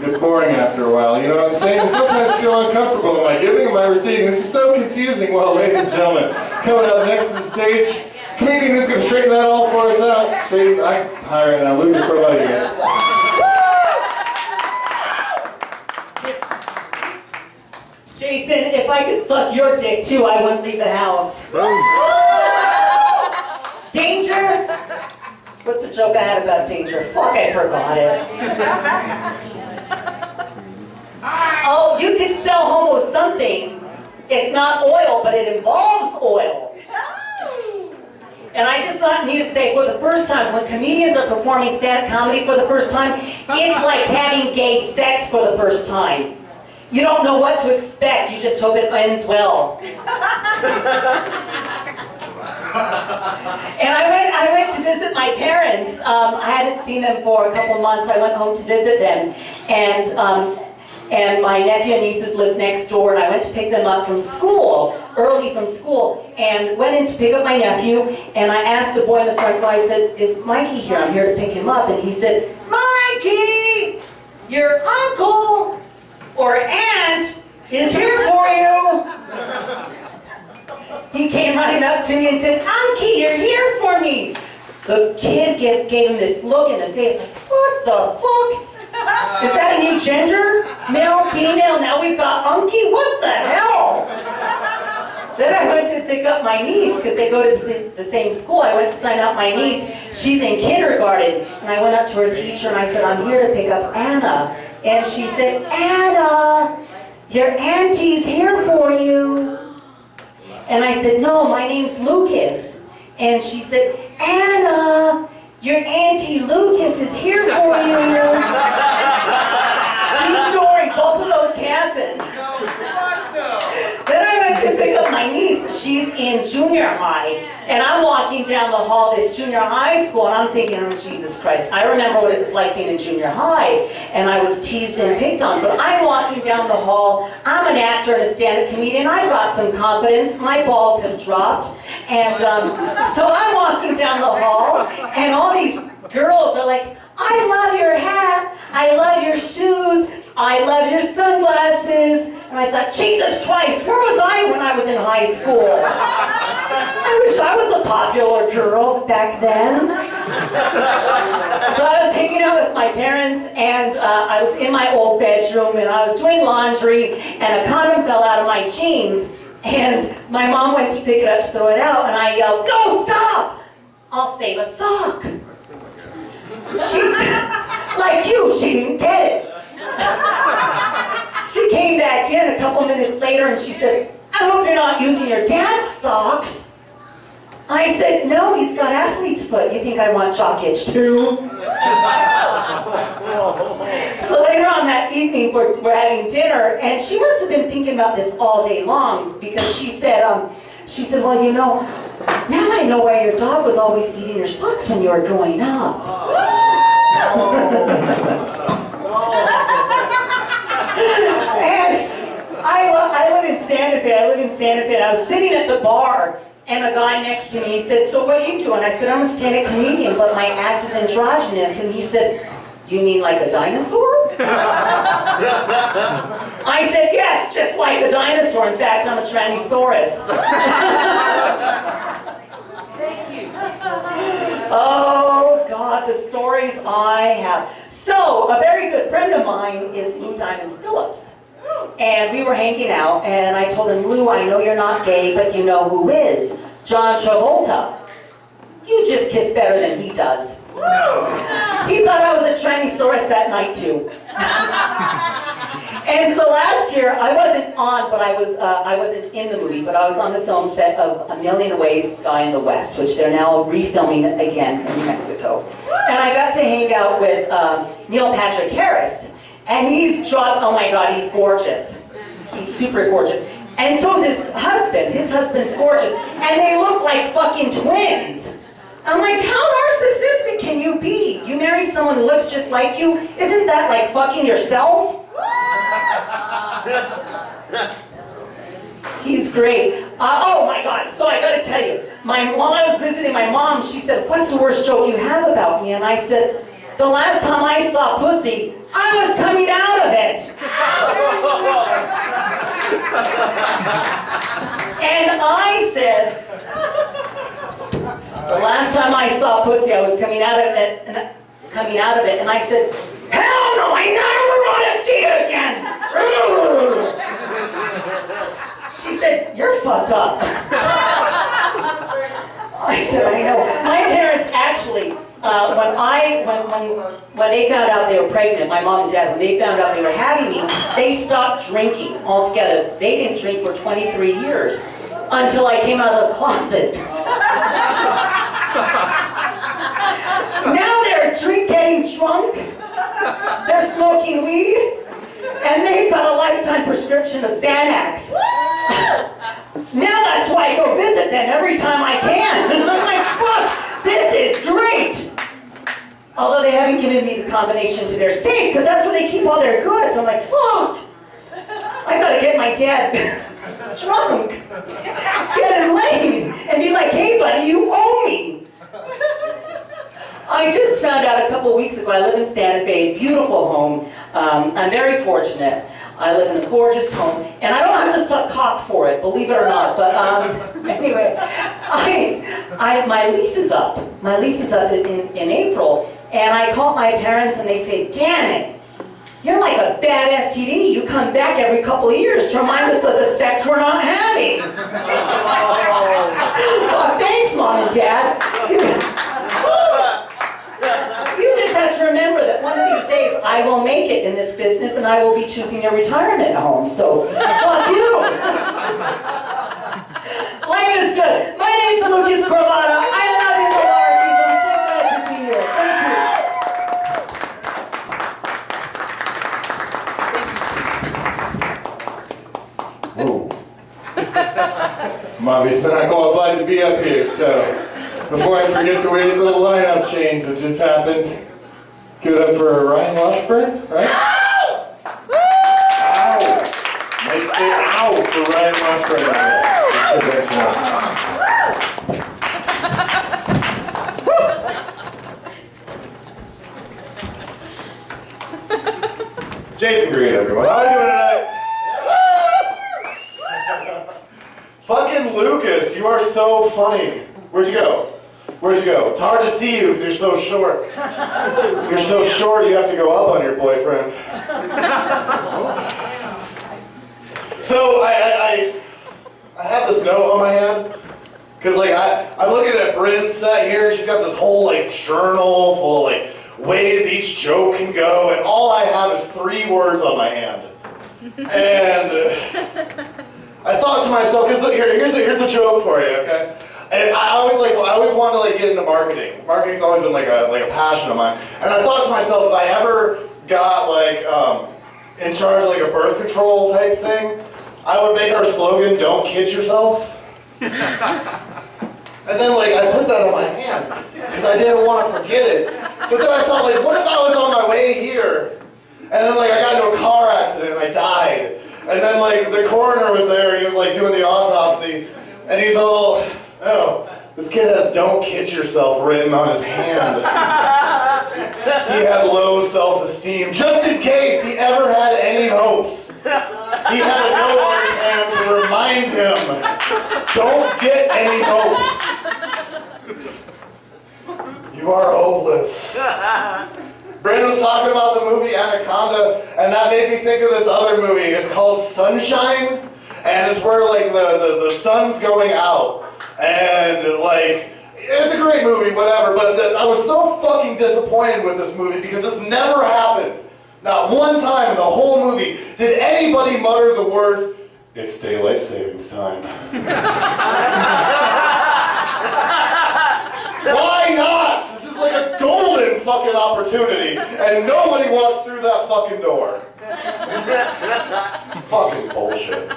It's boring after a while, you know what I'm saying? I sometimes feel uncomfortable. Am I giving? Am I receiving? This is so confusing. Well, ladies and gentlemen, coming up next to the stage, comedian who's going to straighten that all for us out. Hi right now, Lucas Rodriguez. Jason, if I could suck your dick too, I wouldn't leave the house. Danger? What's the joke I had about Danger? Fuck, I forgot it. Oh, you could sell homo something. It's not oil, but it involves oil. And I just need to say, for the first time, when comedians are performing stand-up comedy for the first time, it's like having gay sex for the first time. You don't know what to expect, you just hope it ends well. And I went to visit my parents. I hadn't seen them for a couple months. I went home to visit them. And my nephew and nieces lived next door, and I went to pick them up from school, early from school, and went in to pick up my nephew, and I asked the boy in the front row, I said, is Mikey here? I'm here to pick him up. And he said, Mikey, your uncle or aunt is here for you. He came running up to me and said, Unky, you're here for me. The kid gave him this look in the face, like, what the fuck? Is that a new gender? Male, female, now we've got Unky? What the hell? Then I went to pick up my niece, because they go to the same school. I went to sign out my niece. She's in kindergarten. And I went up to her teacher and I said, I'm here to pick up Anna. And she said, Anna, your auntie's here for you. And I said, no, my name's Lucas. And she said, Anna, your Auntie Lucas is here for you. True story, both of those happened. Then I went to pick up my niece. She's in junior high. And I'm walking down the hall, this junior high school, and I'm thinking, oh, Jesus Christ. I remember what it was like being in junior high. And I was teased and picked on. But I'm walking down the hall. I'm an actor and a stand-up comedian. I've got some confidence. My balls have dropped. And so I'm walking down the hall, and all these girls are like, I love your hat. I love your shoes. I love your sunglasses. And I thought, Jesus Christ, where was I when I was in high school? I wish I was a popular girl back then. So I was hanging out with my parents, and I was in my old bedroom, and I was doing laundry, and a condom fell out of my jeans, and my mom went to pick it up to throw it out, and I yelled, go, stop! I'll save a sock. She, like you, she didn't get it. She came back in a couple minutes later and she said, I hope you're not using your dad's socks. I said, no, he's got athlete's foot. You think I want chalk itch too? So later on that evening, we're having dinner, and she must have been thinking about this all day long, because she said, well, you know, now I know why your dog was always eating your socks when you were growing up. And I live in Santa Fe. And I was sitting at the bar, and a guy next to me said, so what do you do? And I said, I'm a stand-up comedian, but my act is androgynous. And he said, you mean like a dinosaur? I said, yes, just like a dinosaur. In fact, I'm a Tyrannosaurus. Thank you. Oh, God, the stories I have. So, a very good friend of mine is Lou Diamond Phillips. And we were hanging out, and I told him, Lou, I know you're not gay, but you know who is? John Travolta. You just kiss better than he does. He thought I was a Tyrannosaurus that night, too. And so last year, I wasn't on, but I wasn't in the movie, but I was on the film set of A Million Ways to Die in the West, which they're now refilming again in Mexico. And I got to hang out with Neil Patrick Harris. And he's oh my God, he's gorgeous. He's super gorgeous. And so is his husband. His husband's gorgeous. And they look like fucking twins. I'm like, how narcissistic can you be? You marry someone who looks just like you? Isn't that like fucking yourself? He's great. Oh my God, so I gotta tell you, while I was visiting my mom, she said, what's the worst joke you have about me? And I said, the last time I saw pussy, I was coming out of it. And I said, the last time I saw pussy, I was coming out of it, and I said, hell no, I never want to see it again. She said, you're fucked up. I said, I know. My parents actually, when they found out they were pregnant, my mom and dad, when they found out they were having me, they stopped drinking altogether. They didn't drink for 23 years until I came out of the closet. Now they're getting drunk, they're smoking weed, and they've got a lifetime prescription of Xanax. Now that's why I go visit them every time I can. And I'm like, fuck, this is great. Although they haven't given me the combination to their safe, because that's where they keep all their goods. I'm like, fuck. I gotta get my dad drunk, get him laid, and be like, hey buddy, you owe me. I just found out a couple of weeks ago, I live in Santa Fe, beautiful home. I'm very fortunate. I live in a gorgeous home, and I don't have to suck cock for it, believe it or not. But anyway, my lease is up. My lease is up in April, and I called my parents, and they say, damn it, you're like a bad STD. You come back every couple of years to remind us of the sex we're not having. Oh, thanks, Mom and Dad. You just have to remember that one of these days I will make it in this business and I will be choosing a retirement home. So, fuck you. Life is good. My name's Lucas Corbata. I love you, Malarkeys. I'm so glad to be here. Thank you. Whoa. I'm obviously not qualified to be up here, so before I forget the weird little lineup change that just happened, give it up for Ryan Washburn, right? Ow! Let's say ow for Ryan Washburn. Jason Green, everyone. How are you doing tonight? Fucking Lucas, you are so funny. Where'd you go? Where'd you go? It's hard to see you because you're so short. You're so short you have to go up on your boyfriend. So I have this note on my hand because like I'm looking at Bryn's set here and she's got this whole like journal full of like ways each joke can go, and all I have is 3 words on my hand. And I thought to myself, because here's a joke for you, okay? And I always wanted to like get into marketing. Marketing's always been like a passion of mine. And I thought to myself, if I ever got like in charge of like a birth control type thing, I would make our slogan, "Don't kid yourself." And then like I put that on my hand because I didn't want to forget it. But then I thought, like, what if I was on my way here and then like I got into a car accident and I died, and then like the coroner was there and he was like doing the autopsy and he's all, "Oh, this kid has 'Don't kid yourself' written on his hand." He had low self-esteem, just in case he ever had any hopes. He had a note on his hand to remind him, "Don't get any hopes. You are hopeless." Brandon was talking about the movie Anaconda, and that made me think of this other movie. It's called Sunshine, and it's where like the sun's going out, and like, it's a great movie, whatever, but I was so fucking disappointed with this movie because this never happened. Not one time in the whole movie did anybody mutter the words, "It's daylight savings time." Why not? This is like a golden fucking opportunity, and nobody walks through that fucking door. Fucking bullshit.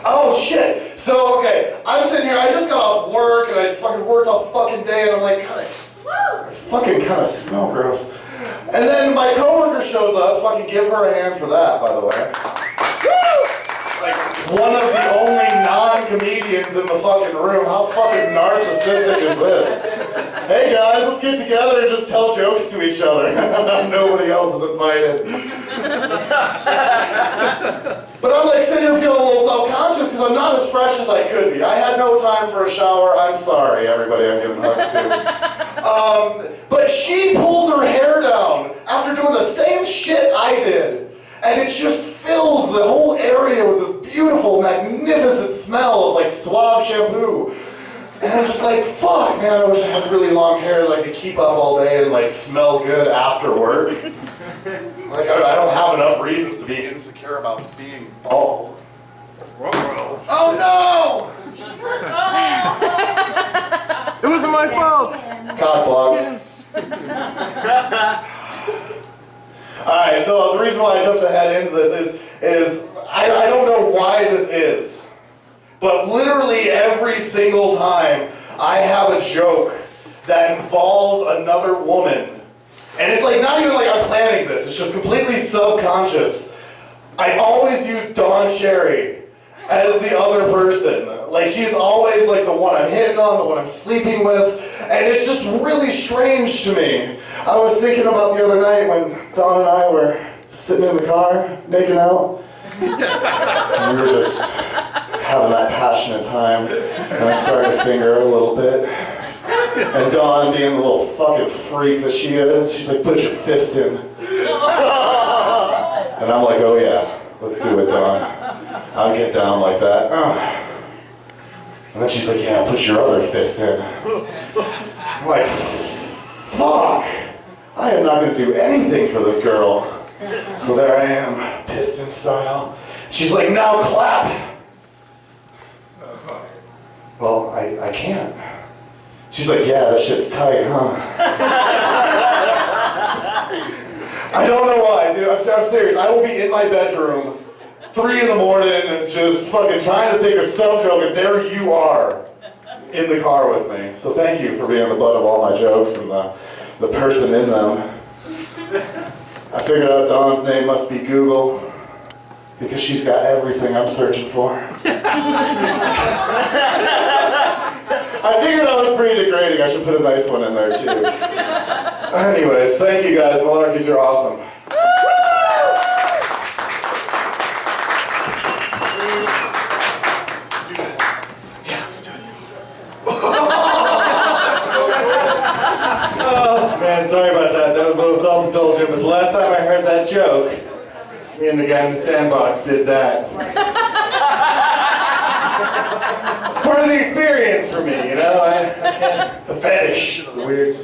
Oh shit! So okay, I'm sitting here. I just got off work, and I fucking worked all fucking day, and I'm like, God, I fucking kind of smell gross. And then my coworker shows up. Fucking give her a hand for that, by the way. Like one of the only non-comedians in the fucking room. How fucking narcissistic is this? Hey guys, let's get together and just tell jokes to each other. Nobody else is invited. But I'm like sitting here feeling a little self-conscious because I'm not as fresh as I could be. I had no time for a shower. I'm sorry, everybody I'm giving hugs to. But she pulls her hair down after doing the same shit I did. And it just fills the whole area with this beautiful, magnificent smell of like Suave shampoo. And I'm just like, fuck, man, I wish I had really long hair that I could keep up all day and like smell good after work. Like, I don't have enough reasons to be insecure about being bald. Oh no! It wasn't my fault! Cock blocks. Yes. Alright, so the reason why I jumped ahead into this is I don't know why this is, but literally every single time I have a joke that involves another woman, and it's like not even like I'm planning this, it's just completely subconscious, I always use Dawn Sherry as the other person. Like, she's always like the one I'm hitting on, the one I'm sleeping with, and it's just really strange to me. I was thinking about the other night when Dawn and I were sitting in the car, making out, and we were just having that passionate time, and I started to finger her a little bit, and Dawn, being the little fucking freak that she is, she's like, "Put your fist in." And I'm like, "Oh yeah, let's do it, Dawn. I'll get down like that." And then she's like, "Yeah, put your other fist in." I'm like, fuck, I am not going to do anything for this girl. So there I am, piston style. She's like, "Now clap." Well, I can't. She's like, "Yeah, that shit's tight, huh?" I don't know why, dude. I'm serious. I will be in my bedroom 3 in the morning and just fucking trying to think of some joke, and there you are in the car with me. So thank you for being the butt of all my jokes and the person in them. I figured out Dawn's name must be Google because she's got everything I'm searching for. I figured that was pretty degrading. I should put a nice one in there too. Anyways, thank you guys. Malarkeys are awesome. Oh, man, sorry about that. That was a little self-indulgent, but the last time I heard that joke, me and the guy in the sandbox did that. It's part of the experience for me, you know? I can't, it's a fetish. It's a weird...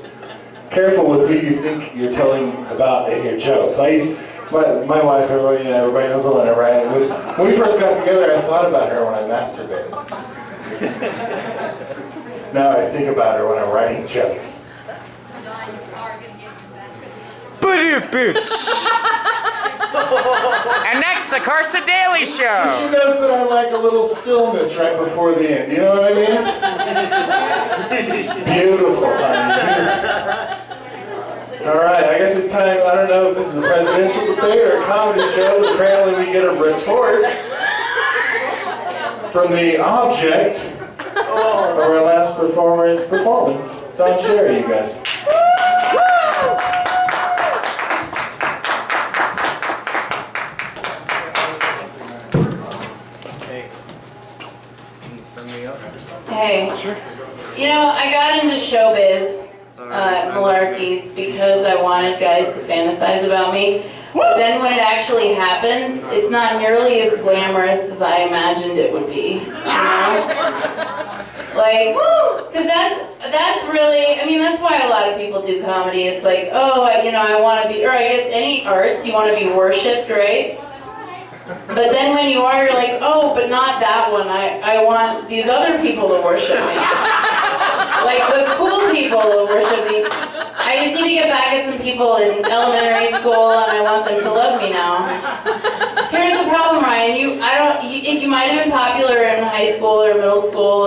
Careful with who you think you're telling about in your jokes. I used My wife, everybody knows Elena, right? When we first got together, I thought about her when I masturbated. Now I think about her when I'm writing jokes. And next, the Carson Daily Show. She knows that I like a little stillness right before the end. You know what I mean? Beautiful, honey. All right, I guess it's time. I don't know if this is a presidential debate or a comedy show, but apparently we get a retort from the object of our last performer's performance. Don Cherry, you guys. Hey. Sure. You know, I got into showbiz, malarkeys, because I wanted guys to fantasize about me. But then when it actually happens, it's not nearly as glamorous as I imagined it would be. You know? Like, because that's really, I mean, that's why a lot of people do comedy. It's like, oh, you know, I want to be, or I guess any arts, you want to be worshipped, right? But then when you are, you're like, oh, but not that one. I want these other people to worship me. Like the cool people to worship me. I just need to get back at some people in elementary school, and I want them to love me now. Here's the problem, Ryan. You might have been popular in high school or middle school,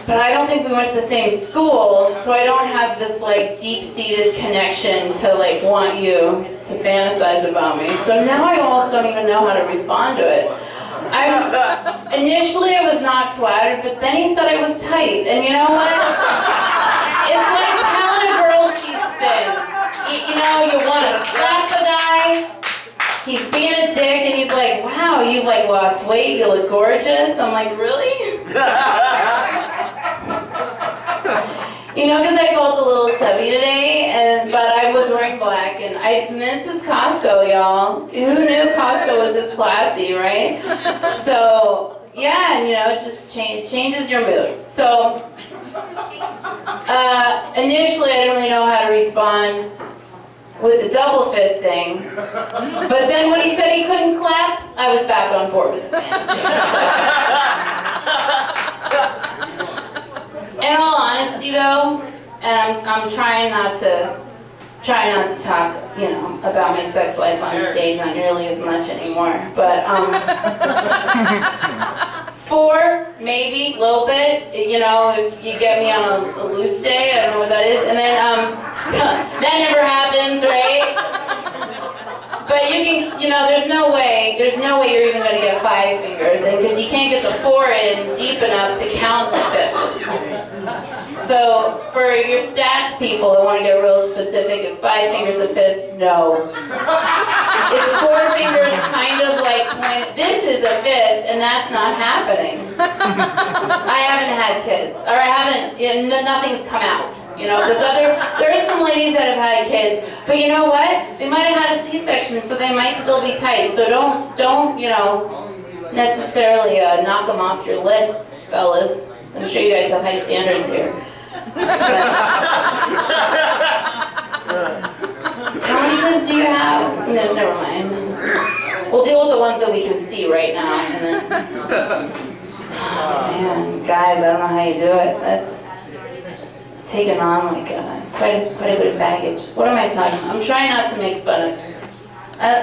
but I don't think we went to the same school, so I don't have this like deep-seated connection to like want you to fantasize about me. So now I almost don't even know how to respond to it. Initially I was not flattered, but then he said I was tight, and you know what? It's like telling a girl she's thin. You know, you want to slap the guy, he's being a dick, and he's like, wow, you've like lost weight, you look gorgeous. I'm like, really? You know, because I felt a little chubby today, but I was wearing black, and this is Costco, y'all. Who knew Costco was this classy, right? So, yeah, and you know, it just changes your mood. So, initially I didn't really know how to respond with the double fisting, but then when he said he couldn't clap, I was back on board with the fantasy. In all honesty, though, and I'm trying not to talk, you know, about my sex life on stage, not nearly as much anymore. But 4, maybe, a little bit. You know, if you get me on a loose day, I don't know what that is. And then that never happens, right? But you can, you know, there's no way you're even going to get 5 fingers in, because you can't get the 4 in deep enough to count the 5th. So for your stats people that want to get real specific, is 5 fingers a fist? No. It's 4 fingers kind of like pointed. This is a fist, and that's not happening. I haven't had kids, or I haven't, you know, nothing's come out, you know, because there are some ladies that have had kids, but you know what? They might have had a C-section, so they might still be tight. So don't you know, necessarily knock them off your list, fellas. I'm sure you guys have high standards here. How many kids do you have? No, never mind. We'll deal with the ones that we can see right now, and then. Oh, man, guys, I don't know how you do it. That's taken on like quite a bit of baggage. What am I talking about? I'm trying not to make fun of.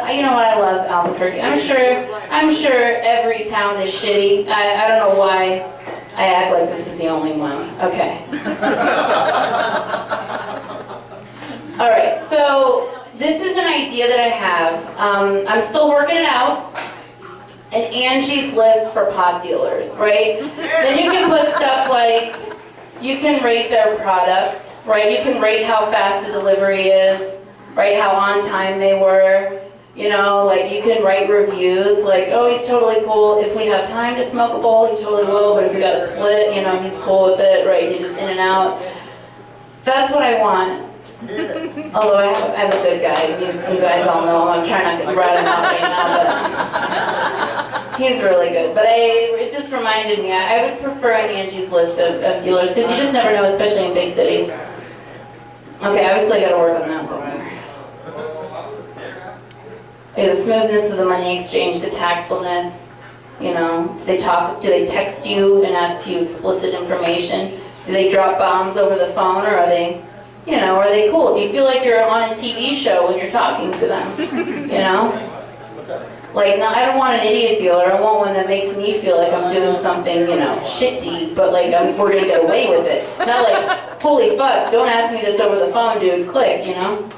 You know what? I love Albuquerque. I'm sure every town is shitty. I don't know why I act like this is the only one. Okay. All right. So this is an idea that I have. I'm still working it out. An Angie's List for pot dealers, right? Then you can put stuff like, you can rate their product, right? You can rate how fast the delivery is, right? How on time they were. You know, like you can write reviews like, oh, he's totally cool. If we have time to smoke a bowl, he totally will. But if we got to split, you know, he's cool with it, right? He just in and out. That's what I want. Although I have a good guy. You guys all know him. I'm trying not to rat him out right now, but he's really good. But it just reminded me, I would prefer an Angie's List of dealers, because you just never know, especially in big cities. Okay, obviously I got to work on that. The smoothness of the money exchange, the tactfulness, you know, do they text you and ask you explicit information? Do they drop bombs over the phone, or are they, you know, are they cool? Do you feel like you're on a TV show when you're talking to them, you know? Like, no, I don't want an idiot dealer. I want one that makes me feel like I'm doing something, you know, shifty, but like we're gonna get away with it. Not like, holy fuck, don't ask me this over the phone, dude, click, you know?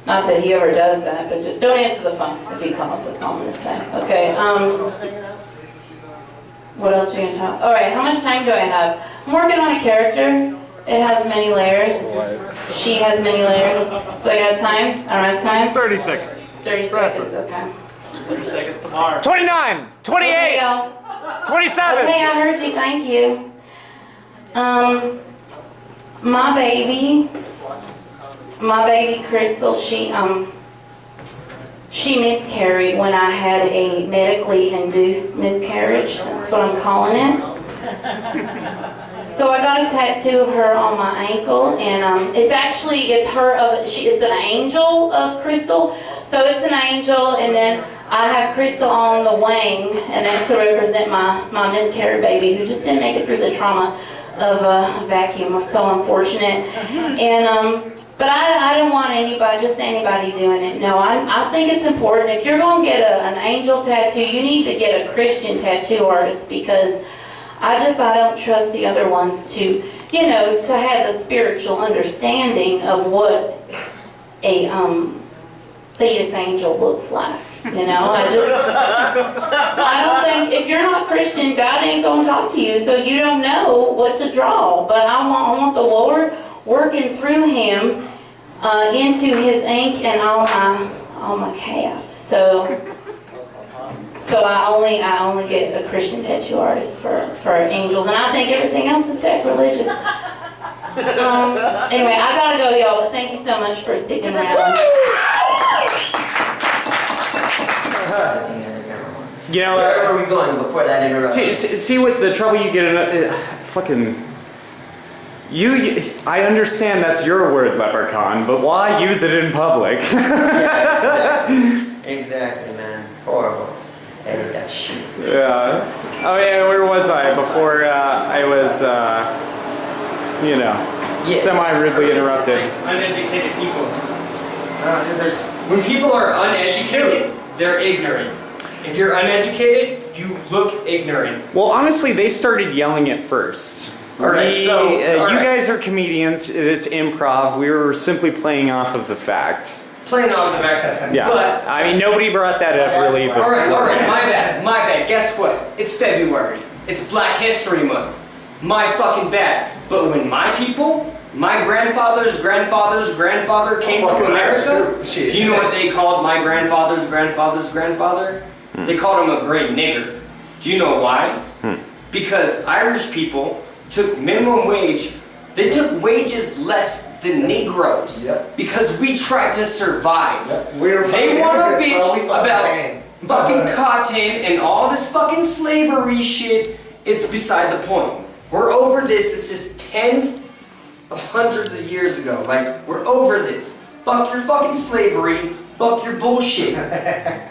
Not that he ever does that, but just don't answer the phone if he calls, that's all I'm gonna say. Okay, what else are we gonna talk? All right, how much time do I have? I'm working on a character. It has many layers. She has many layers. Do I got time? I don't have time? 30 seconds. 30 seconds, okay. 30 seconds tomorrow. 29, 28, 27. Okay, I heard you, thank you. My baby Crystal, she miscarried when I had a medically induced miscarriage. That's what I'm calling it. So I got a tattoo of her on my ankle, and it's an angel of Crystal. So it's an angel, and then I have Crystal on the wing, and that's to represent my miscarried baby who just didn't make it through the trauma of a vacuum. It was so unfortunate. And but I don't want anybody doing it. No, I think it's important. If you're going to get an angel tattoo, you need to get a Christian tattoo artist, because I don't trust the other ones to, you know, to have a spiritual understanding of what a fetus angel looks like. You know, I don't think, if you're not Christian, God ain't going to talk to you, so you don't know what to draw. But I want the Lord working through him into his ink and on my calf. So I only get a Christian tattoo artist for angels, and I think everything else is sacrilegious. Anyway, I gotta go, y'all, but thank you so much for sticking around. You know, where are we going before that interruption? See what the trouble you get in fucking. I understand that's your word, leprechaun, but why use it in public? Yeah, exactly, man. Horrible. Edit that shit. Yeah. Oh yeah, where was I before I was, semi-rudely interrupted? Uneducated people. When people are uneducated, they're ignorant. If you're uneducated, you look ignorant. Well, honestly, they started yelling it first. You guys are comedians. It's improv. We were simply playing off of the fact. Playing off the fact. Yeah. But I mean, nobody brought that up really. All right. My bad. Guess what? It's February. It's Black History Month. My fucking bad. But when my people, my grandfather came to America, do you know what they called my grandfather's grandfather? They called him a great nigger. Do you know why? Because Irish people took minimum wage. They took wages less than Negroes because we tried to survive. They want to bitch about fucking cotton and all this fucking slavery shit. It's beside the point. We're over this. This is tens of hundreds of years ago. Like, we're over this. Fuck your fucking slavery. Fuck your bullshit.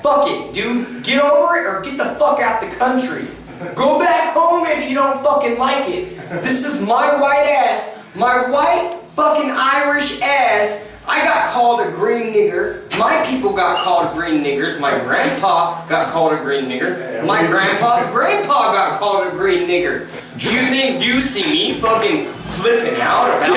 Fuck it, dude. Get over it or get the fuck out the country. Go back home if you don't fucking like it. This is my white ass. My white fucking Irish ass. I got called a green nigger. My people got called green niggers. My grandpa got called a green nigger. My grandpa's grandpa got called a green nigger. Do you see me fucking flipping out about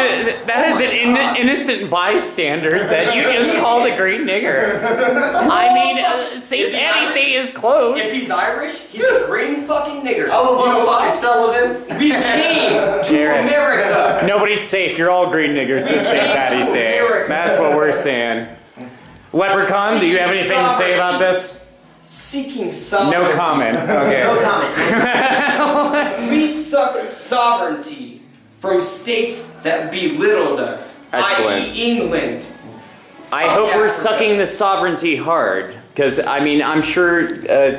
that is an innocent bystander that you just called a green nigger. I mean, St. Patty's Day is close. If he's Irish, he's a green fucking nigger. Oh, you know why, Sullivan? We came to America. Nobody's safe. You're all green niggers this St. Patty's Day. That's what we're saying. Leprechaun, do you have anything to say about this? Seeking sovereignty. No comment. Okay. No comment. We suck sovereignty from states that belittled us, Excellent. i.e. England. I hope we're sucking the sovereignty hard. Because, I mean, I'm sure,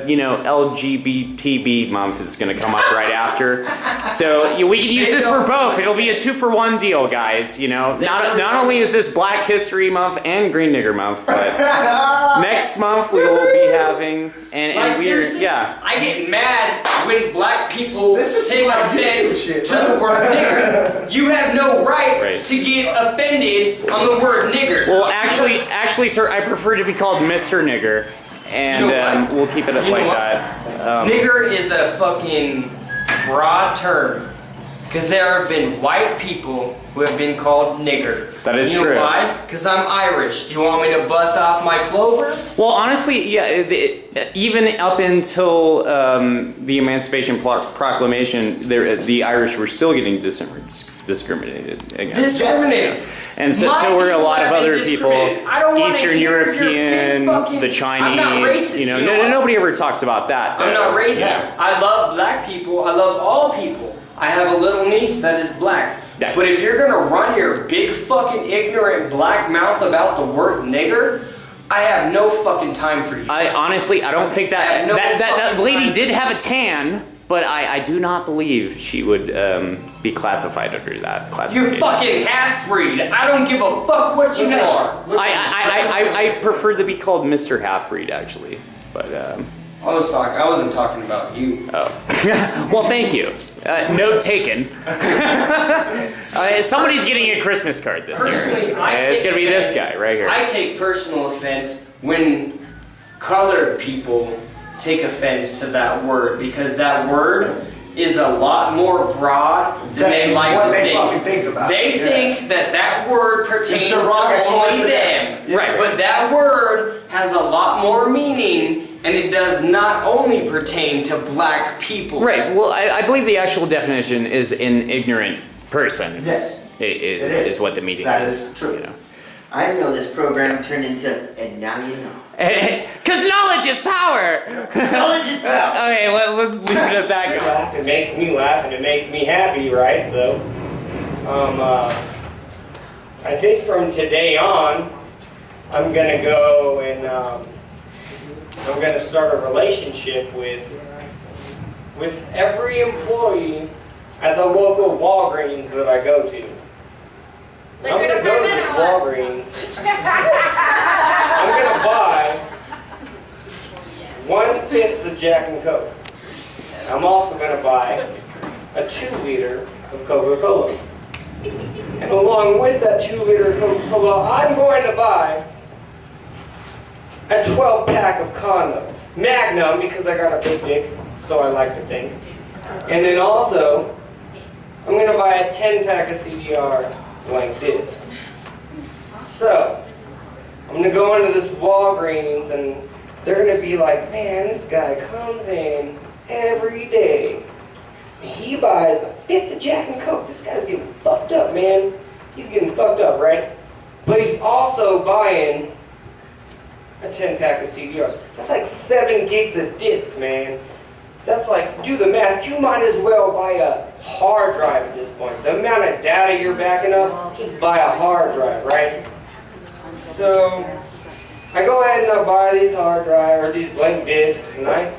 you know, LGBTB month is going to come up right after. So we can use this for both. It'll be a 2-for-1 deal, guys. You know, not only is this Black History Month and Green Nigger Month, but next month we will be having, and we're, yeah. I get mad when black people take offense to the word nigger. You have no right to get offended on the word nigger. Well, actually, sir, I prefer to be called Mr. Nigger, and we'll keep it like that. Nigger is a fucking broad term, because there have been white people who have been called nigger. That is true. true. You know why? Because I'm Irish. Do you want me to bust off my clovers? Well, honestly, yeah, even up until the Emancipation Proclamation, the Irish were still getting discriminated against. Discriminated. And so were a lot of other people, Eastern European, the Chinese, you know, nobody ever talks about that. I'm not racist. Yeah. I love black people. I love all people. I have a little niece that is black. Yeah. But if you're gonna run your big fucking ignorant black mouth about the word nigger, I have no fucking time for you. I honestly, I don't think that lady did have a tan, but I do not believe she would be classified under that classification. You fucking half-breed. I don't give a fuck what you are. I prefer to be called Mr. Half-Breed, actually, but I wasn't talking about you. Oh. Well, thank you. Note taken. Somebody's getting a Christmas card this year. It's going to be this guy right here. I take personal offense when colored people take offense to that word, because that word is a lot more broad than they like to think. Fucking think about. They think that word pertains to derogatory only to them. them. Right. But that word has a lot more meaning, and it does not only pertain to black people. Right. Well, I believe the actual definition is an ignorant person. Yes. Is what the meaning That is. is true. You know. I didn't know this program turned into, and now you know. Because knowledge is power! Knowledge is power. Okay, let's leave it at that. Laugh. It makes me laugh and it makes me happy, right? So, I think from today on, I'm gonna go and I'm gonna start a relationship with every employee at the local Walgreens that I go to. I'm gonna go to this Walgreens. I'm gonna buy 1/5 the Jack and Coke. I'm also gonna buy a 2-liter of Coca-Cola. And along with that 2-liter of Coca-Cola, I'm going to buy a 12-pack of condoms. Magnum, because I got a big dick, so I like to think. And then also, I'm gonna buy a 10-pack of CDR blank discs. So, I'm gonna go into this Walgreens and they're gonna be like, man, this guy comes in every day. And he buys a 5th of Jack and Coke. This guy's getting fucked up, man. He's getting fucked up, right? But he's also buying a 10-pack of CDRs. That's like 7 gigs a disc, man. That's like, do the math. You might as well buy a hard drive at this point. The amount of data you're backing up, just buy a hard drive, right? So, I go ahead and I buy these hard drive or these blank discs, and I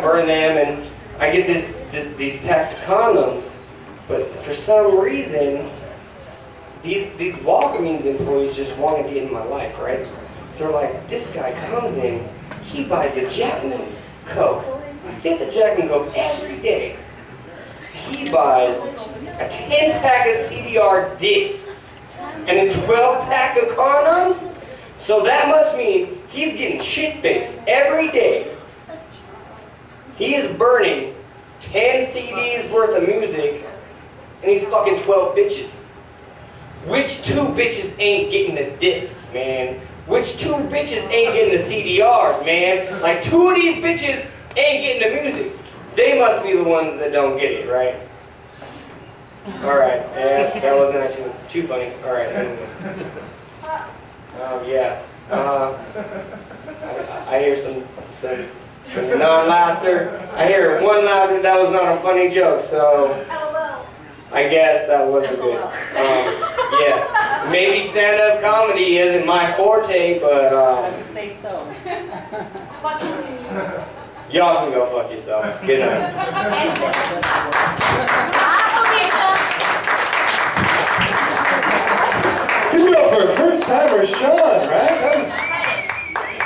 burn them, and I get these packs of condoms. But for some reason, these Walgreens employees just want to get in my life, right? They're like, this guy comes in, he buys a Jack and Coke, a 5th of Jack and Coke every day. He buys a 10-pack of CDR discs and a 12-pack of condoms. So that must mean he's getting shit-faced every day. He is burning 10 CDs worth of music, and he's fucking 12 bitches. Which 2 bitches ain't getting the discs, man? Which 2 bitches ain't getting the CDRs, man? Like, 2 of these bitches ain't getting the music. They must be the ones that don't get it, right? Alright, yeah, that wasn't too funny. Alright, anyway. Yeah. I hear some non-laughter. I hear one laughter. That was not a funny joke, so... I guess that wasn't good. Yeah, maybe stand-up comedy isn't my forte, but I would say so. y'all can go fuck yourself. Good night. Give it up for a first timer, Sean, right? That was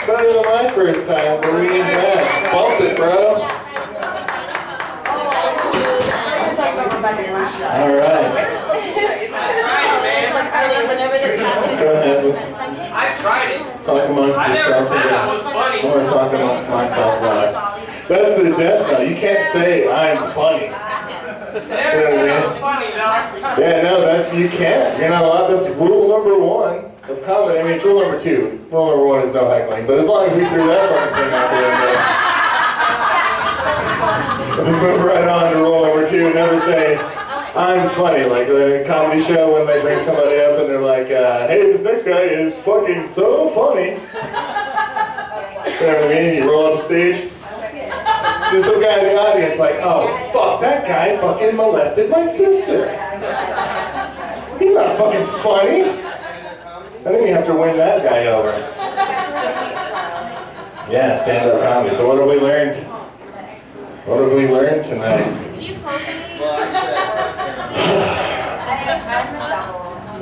better than my first time, but we need that. Bump it, bro. All right. Go ahead. I tried it. Talk amongst I never yourself. said I was funny. I want to talk amongst myself about it. That's the death knell. You can't say I'm funny. I never said I was funny, dog. Yeah, no, you can't. You're not allowed. That's rule number 1 of comedy. I mean, it's rule number 2. Rule number 1 is no heckling. But as long as we threw that fucking thing out there, just move right on to rule number 2. Never say, I'm funny. Like a comedy show when they bring somebody up and they're like, hey, this next guy is fucking so funny. You know what I mean? You roll up stage. There's some guy in the audience like, oh, fuck, that guy fucking molested my sister. He's not fucking funny. I think you have to win that guy over. Yeah, stand-up comedy. So what have we learned? What have we learned tonight?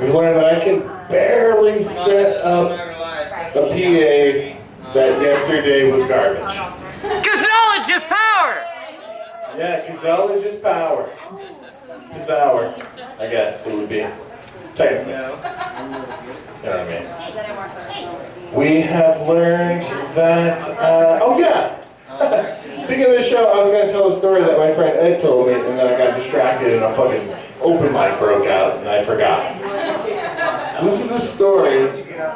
We've learned that I can barely set up a PA that yesterday was garbage. Because knowledge is power! Yeah, because knowledge is power. Power, I guess it would be. Technically. You know what I mean? We have learned that, oh yeah! Speaking of this show, I was going to tell a story that my friend Ed told me, and then I got distracted and a fucking open mic broke out, and I forgot. This is the story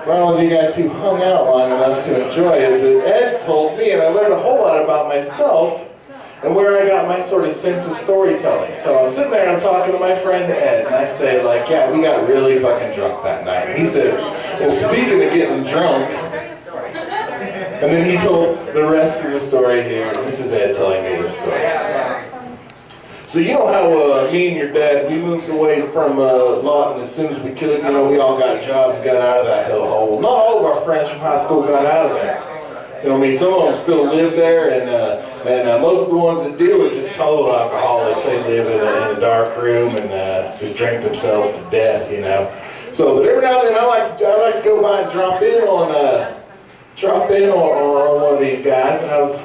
for all of you guys who hung out long enough to enjoy it, that Ed told me, and I learned a whole lot about myself and where I got my sort of sense of storytelling. So I'm sitting there and I'm talking to my friend Ed, and I say like, yeah, we got really fucking drunk that night. And he said, well, speaking of getting drunk, and then he told the rest of the story here. This is Ed telling me the story. So you know how me and your dad, we moved away from Lawton as soon as we could. You know, we all got jobs, got out of that hellhole. Not all of our friends from high school got out of there. You know what I mean? Some of them still live there, and most of the ones that do are just total alcoholics. They live in a dark room and just drink themselves to death, you know. So, but every now and then I like to go by and drop in on one of these guys, and I was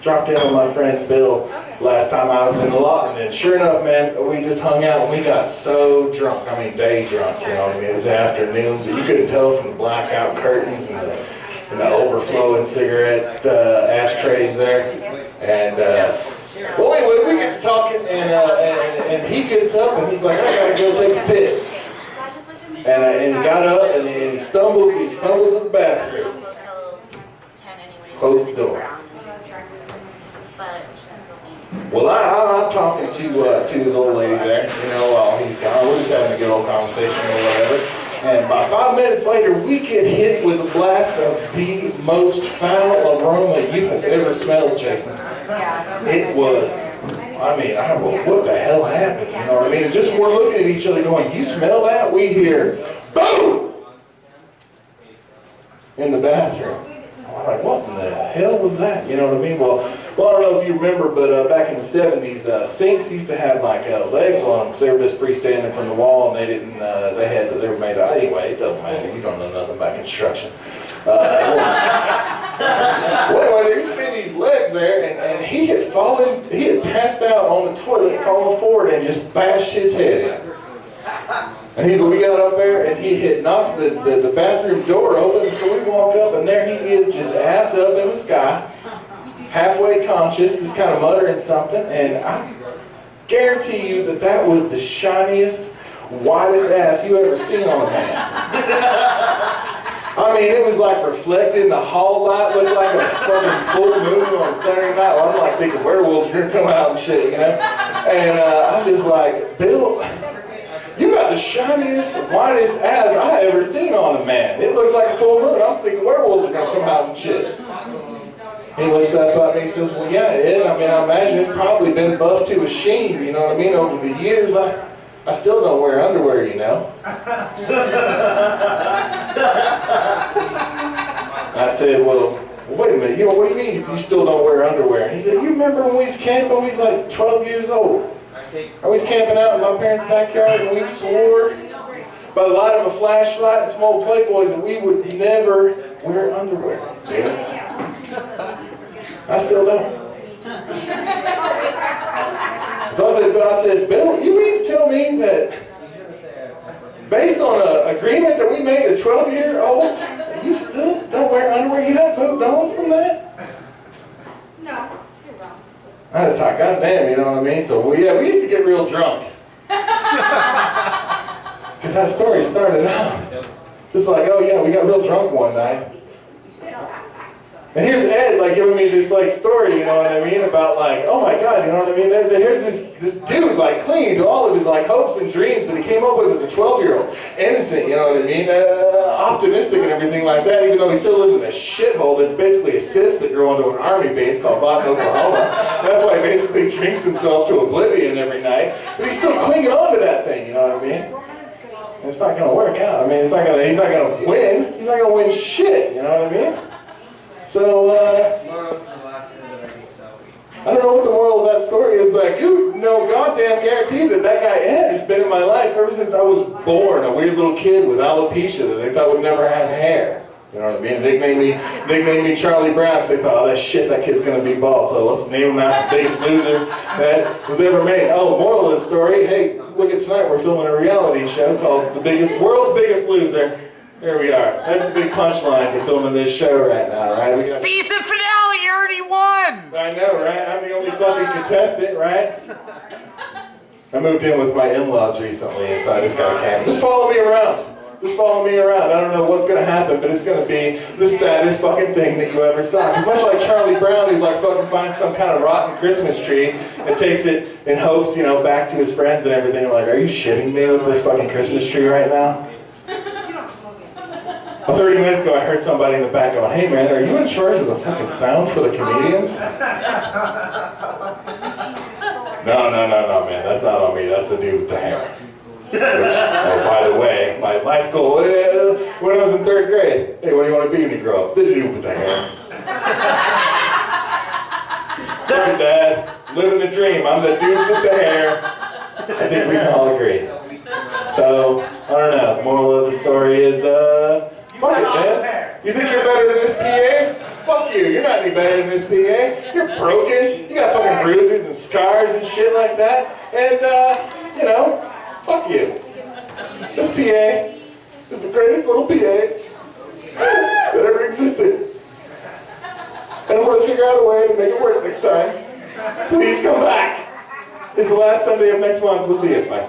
dropped in on my friend Bill last time I was in the lot, and sure enough, man, we just hung out and we got so drunk. I mean, day drunk, you know what I mean? It was afternoon, but you couldn't tell from the blackout curtains and the overflowing cigarette ashtrays there. And well, anyway, we get to talking, and he gets up and he's like, I gotta go take a piss. And he got up and he stumbled to the bathroom. Closed the door. Well, I'm talking to his old lady there, you know, while he's gone. We're just having a good old conversation or whatever. And about 5 minutes later, we get hit with a blast of the most foul aroma you have ever smelled, Jason. It was, I mean, what the hell happened? You know what I mean? And just we're looking at each other going, you smell that? We hear, boom! In the bathroom. I'm like, what in the hell was that? You know what I mean? Well, I don't know if you remember, but back in the 70s, sinks used to have like legs on them because they were just freestanding from the wall, and they didn't. They were made of. Anyway, it doesn't matter. You don't know nothing about construction. Well, anyway, there used to be these legs there, and he had fallen. He had passed out on the toilet, fallen forward, and just bashed his head in. And we got up there, and he had knocked the bathroom door open, so we walk up, and there he is, just ass up in the sky, halfway conscious, just kind of muttering something, and I guarantee you that was the shiniest, whitest ass you ever seen on a man. I mean, it was like reflected in the hall light, looked like a fucking full moon on Saturday night. Well, I'm like thinking werewolves are going to come out and shit, you know? And I'm just like, Bill, you got the shiniest, whitest ass I ever seen on a man. It looks like a full moon. I'm thinking werewolves are going to come out and shit. He looks up at me and says, well, yeah, Ed, I mean, I imagine it's probably been buffed to a sheen, you know what I mean, over the years. I still don't wear underwear, you know. I said, well, wait a minute, what do you mean you still don't wear underwear? And he said, you remember when we was camping when we was like 12 years old? I was camping out in my parents' backyard and we swore by the light of a flashlight and some old Playboys that we would never wear underwear. Yeah. I still don't. So I said, Bill, you mean to tell me that based on an agreement that we made as 12-year-olds, you still don't wear underwear? You haven't moved on from that? No, you're wrong. I just thought, goddamn, you know what I mean? So we used to get real drunk. Because that story started out just like, oh yeah, we got real drunk one night. And here's Ed, like, giving me this, like, story, you know what I mean, about, like, oh my God, you know what I mean, here's this dude, like, clinging to all of his, like, hopes and dreams that he came up with as a 12-year-old. Innocent, you know what I mean, optimistic and everything like that, even though he still lives in a shithole that's basically a cyst that grew onto an army base called Vaughn, Oklahoma. That's why he basically drinks himself to oblivion every night. But he's still clinging on to that thing, you know what I mean? And it's not going to work out. I mean, he's not going to win. He's not going to win shit, you know what I mean? So, I don't know what the moral of that story is, but I do know goddamn guarantee that guy Ed has been in my life ever since I was born, a weird little kid with alopecia that they thought would never have hair. You know what I mean? They named me Charlie Brown because they thought, oh, that kid's going to be bald, so let's name him after the biggest loser that was ever made. Oh, moral of the story, hey, look at tonight, we're filming a reality show called World's Biggest Loser. Here we are. That's the big punchline for filming this show right now, right? Season finale, you already won! I know, right? I'm the only fucking contestant, right? I moved in with my in-laws recently, and so I just got a camera. Just follow me around. Just follow me around. I don't know what's going to happen, but it's going to be the saddest fucking thing that you ever saw. Because much like Charlie Brown, who like fucking finds some kind of rotten Christmas tree and takes it in hopes, you know, back to his friends and everything. Like, are you shitting me with this fucking Christmas tree right now? Well, 30 minutes ago, I heard somebody in the back going, hey man, are you in charge of the fucking sound for the comedians? No, man, that's not on me. That's the dude with the hair. Which, oh, by the way, my life goal when I was in 3rd grade. Hey, what do you want to be when you grow up? The dude with the hair. Sorry, Dad. Living the dream. I'm the dude with the hair. I think we can all agree. So, I don't know. The moral of the story is, fuck it, man. You think you're better than this PA? Fuck you. You're not any better than this PA. You're broken. You got fucking bruises and scars and shit like that. And, you know, fuck you. This PA is the greatest little PA that ever existed. And I'm going to figure out a way to make it work next time. Please come back. It's the last Sunday of next month. We'll see you. Bye.